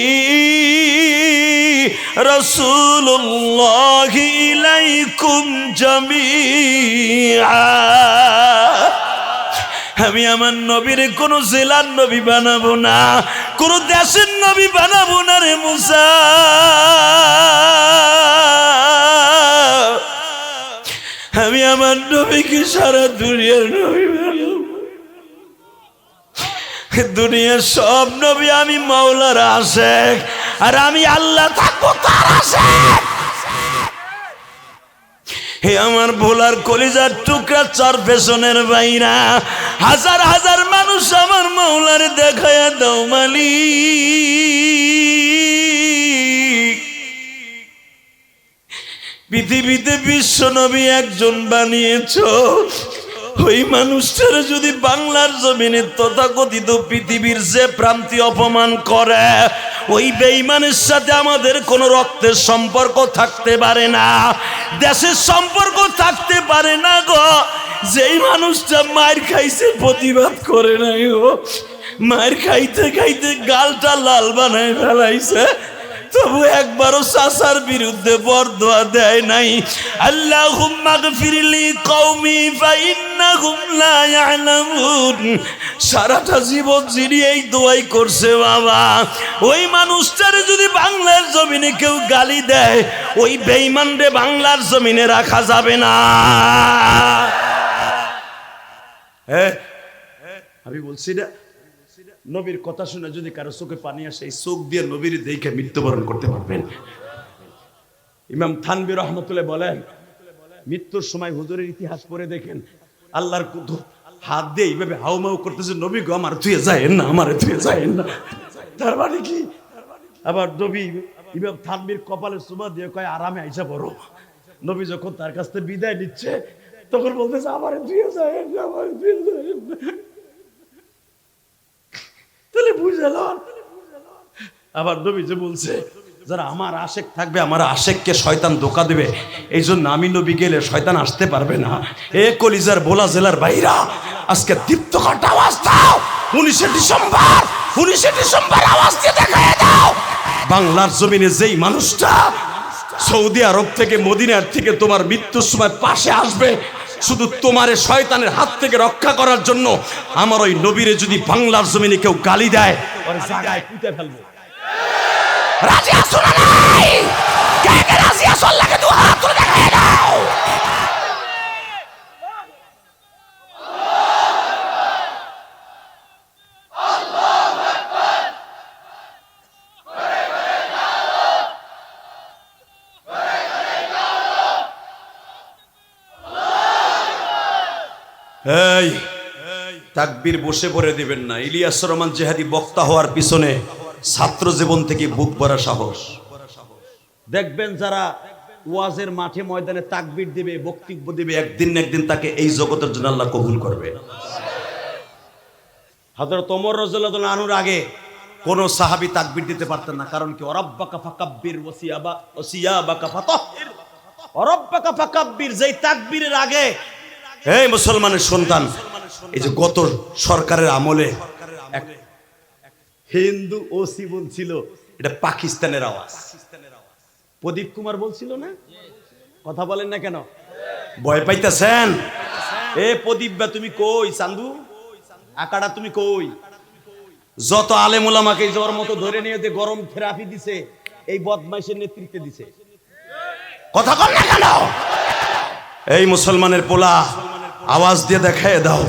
রাসূলুল্লাহি ইলাইকুম জামিআ। আমি আমার নবীর কোন জেলার নবী বানাবো না, কোন দেশের নবী বানাবো না রে মুসা। আমি আমার নবীকে সারা দুনিয়ার নবী বানাবো। দুনিয়ার সব নবী আমি মাওলার আশিক, আর আমি আল্লাহ থাকবো তার আশিক। হে আমার ভোলার কলিজার টুকরা চার পেছনের বাইরা, হাজার হাজার মানুষ আমার মাওলার দেখায়া দাও মালিক। পৃথিবীতে বিশ্ব নবী একজন বানিয়েছো, ওই মানুষটারে যদি বাংলার জমিনে তথাকথিত পৃথিবীর যে প্রান্তি অপমান করে, ওই বেঈমানের সাথে আমাদের কোনো রক্তের সম্পর্ক থাকতে পারে না, দেশের সম্পর্ক থাকতে পারে না গো। যেই মানুষটা মার খাইছে প্রতিবাদ করে নাই, ও মার খাইতে খাইতে গালটা লাল বানায় ফেলাইছে, তবু একবারও চাচার বিরুদ্ধে বরদোয়া দেয় নাই। আল্লাহুম্মা গফিরলি কওমি ফাইন্নাহুম লা ইয়ালামুন। সারাটা জীবন যিনি এই দোয়াই করছে বাবা, ওই মানুষটারে যদি বাংলার জমিনে কেউ গালি দেয়, ওই বেঈমানরে বাংলার জমিনে রাখা যাবে না। হ্যাঁ, আমি বলছি না, নবীর কথা শুনে যদি কারো চোখে পানি আসে, এই চোখ দিয়ে নবীর দেখে মৃত্যুবরণ করতে পারবেন। ইমাম থানভী রাহমাতুল্লাহ বলেন, মৃত্যুর সময় হুজুরের ইতিহাস পড়ে দেখেন, আল্লাহর কুদরত হাত দিয়ে এইভাবে হাউমাউ করতেছে, নবী গো আমার তুই যায়েন না, আমার তুই যায়েন না। তার মানে কি, আবার নবী ইমাম থানভীর কপালে চুমা দিয়ে কয় আরামে আইসা বড়। নবী যখন তার কাছ থেকে বিদায় নিচ্ছে, তখন বলতেছে আমার তুই যায়েন না, আমার তুই যায়েন না। তাহলে বুঝলাম, আবার নবী যে বলছে যারা আমার আশেক থাকবে, আমার আশেককে শয়তান ধোঁকা দেবে, এই জন্য আমি নবী গেলে শয়তান আসতে পারবে না। এ কলিজার বোলা জেলার বাইরা, আজকে দীপ্তকণ্ঠ আওয়াজ দাও, 19শে ডিসেম্বর আওয়াজ দিয়ে দেখায় দাও, বাংলার জমিনে যেই মানুষটা সৌদি আরব থেকে মদিনার থেকে তোমার মৃত্যুর সময় পাশে আসবে, শুধু তোমার শয়তানের হাত থেকে রক্ষা করার জন্য, আমার ওই নবীরে যদি বাংলার জমিনে কেউ গালি দেয়, ওর জায়গায় পুঁতে ফেলবো। রাজি আছো না নাই? কে কে রাজি আছো? আল্লাহকে দুই হাত তুলে দেখায় দাও। এই তাকবীর বসে পড়ে দিবেন না। ইলিয়াস রহমান জেহাদি বক্তা হওয়ার পিছনে ছাত্র জীবন থেকে বুক ভরা সাহস। দেখবেন যারা ওয়াজের মাঠে ময়দানে তাকবীর দিবে, বক্তব্য দিবে, একদিন না একদিন তাকে এই জগতের জন্য আল্লাহ কবুল করবে। হযরত ওমর রাদিয়াল্লাহু আনহুর আগে কোন সাহাবী তাকবীর দিতে পারতেন না, কারণ কি, ওয়ারাব্বাকা ফাকাব্বির ওয়াসিয়াবাকা ফাতাহহির। ওয়ারাব্বাকা ফাকাব্বির, যেই তাকবীরের আগে, এই মুসলমানের সন্তান, এই যে গত সরকারের আমলে হিন্দু ওসি বলছিল এটা পাকিস্তানের আওয়াজ। প্রদীপ কুমার বলছিল না? কথা বলেন না কেন? ভয় পাইতেছেন? এ প্রদীপ বা তুমি কই? চান্দু আকাড়া তুমি কই? যত আলেম ওলামাকে জ্বর মতো ধরে নিয়ে যে গরম থেরাপি দিছে এই বদমাইশের নেতৃত্বে দিছে। কথা কন না কেন? এই মুসলমানের পোলা, আওয়াজ দিয়ে দেখায় দাও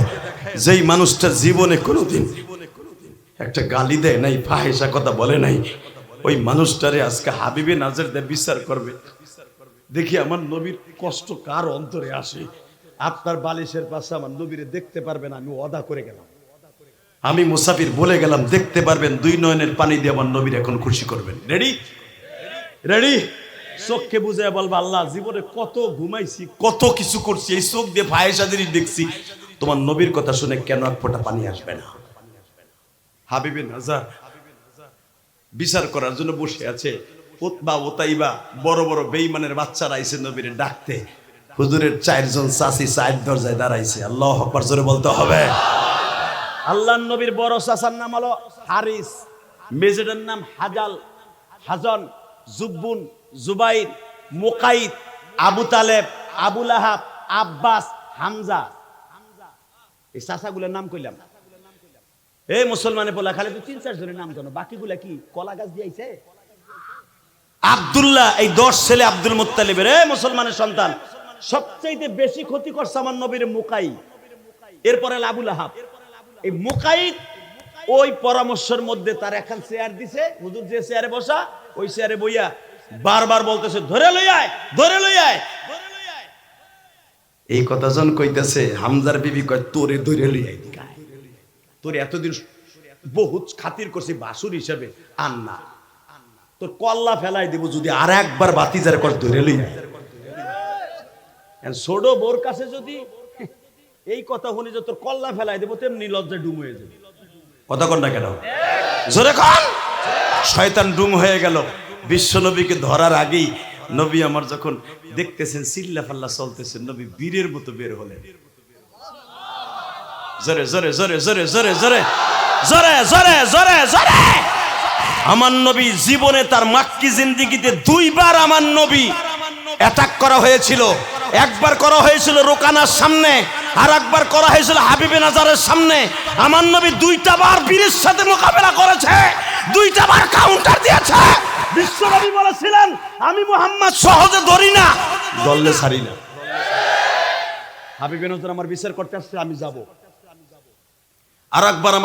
যেই মানুষটা জীবনে কোনোদিন একটা গালি দেয় নাই, ফাহেসা কথা বলে নাই, ওই মানুষটারে আজকে হাবিবে নাজর দিয়ে বিচার করবে। দেখি আমার নবীর কষ্ট কার অন্তরে আসে। আপনার বালিশের পাশে আমার নবীরে দেখতে পারবেন, আমি ওয়াদা করে গেলাম। আমি মুসাফির বলে গেলাম, দেখতে পারবেন, দুই নয়নের পানি দিয়ে আমার নবীর এখন খুশি করবেন। রেডি? রেডি? চোখকে বুঝে বলবা আল্লাহ জীবনে কত ঘুমাইছি, কত কিছু করছি, এই চোখ দিয়ে ফাহেসা জিনিস দেখছি, তোমার নবীর কথা শুনে কেন এক ফোঁটা পানি আসবে না? হাবিবে নাজার বিচার করার জন্য বসে আছে। উতবা ওতাইবা বড় বড় বেঈমানের বাচ্চারা আইছে নবীরে ডাকতে। হুজুরের 4 জন চাচি 4 দরজায় দাঁড়াইছে। আল্লাহু আকবার জোরে বলতে হবে। আল্লাহর নবীর বড় চাচার নাম হলো হারিস, মেজরের নাম হাজাল, হাজন, জুব্বুন, জুবাইর, মুকাইদ, আবু তালেব, আবু লাহাব, আব্বাস, হামজা। এই চাচাগুলোর নাম কইলাম। এই মুসলমানে বলা খালি তো 3-4 জনের নাম জানো, বাকিগুলা কি কলা গাছ দিয়েছে? আব্দুল্লাহ, এই 10 ছেলে আব্দুল মুত্তালিবের, মুসলমানের সন্তান। সবচাইতে বেশি ক্ষতি করছে আমার নবীর মুকাইদ, এরপরে আবু লাহাব। এই মুকাইদ ওই পরামর্শের মধ্যে তার এখন চেয়ার দিছে, হুজুর যে চেয়ারে বসা ওই চেয়ারে বইয়া বারবার বলতেছে ধরে লই আয়, ধরে লই আয়। এই কথা জন কইতাছে, হামজার বিবি কয় তোরে ধরে লই আই। তোর এতদিন বহুত খাতির করছি বাসুর হিসেবে, আর না তোর কল্লা ফেলাই দিব যদি আর একবার বাতিজার কর ধরে লই আই। ছোট বোর কাছে যদি এই কথা শুনি যে তোর কল্লা ফেলাই দেবো, তেমনি লজ্জা ডুম হয়ে যাবে। কথা কন না কেন? জোরে কন। শয়তান ডুম হয়ে গেল। বিশ্ব নবীকে ধরার আগেই নবী আমার যখন দেখতেছেন চিল্লা ফাল্লা চলতেছেন, নবী বীরের মতো বের হলেন। জোরে জোরে জোরে জোরে জোরে জোরে জোরে জোরে জোরে জোরে। আমার নবী জীবনে তার মাক্কি জিন্দেগিতে 2 বার আমার নবী অ্যাটাক করা হয়েছিল। একবার করা হয়েছিল রোকানার সামনে, আর একবার করা হয়েছিল হাবিবে নাজারের সামনে। আমার নবী 2টা বার বীরের সাথে মোকাবেলা করেছে, 2টা বার কাউন্টার দিয়েছে। বিশ্ব নবী বলেছিলেন আমি মুহাম্মদ সহজে ধরি না, ধরলে ছাড়ি না। হাবিবে নজর আমার বিচার করতে আসছে, আমি যাব। আর একবার আমার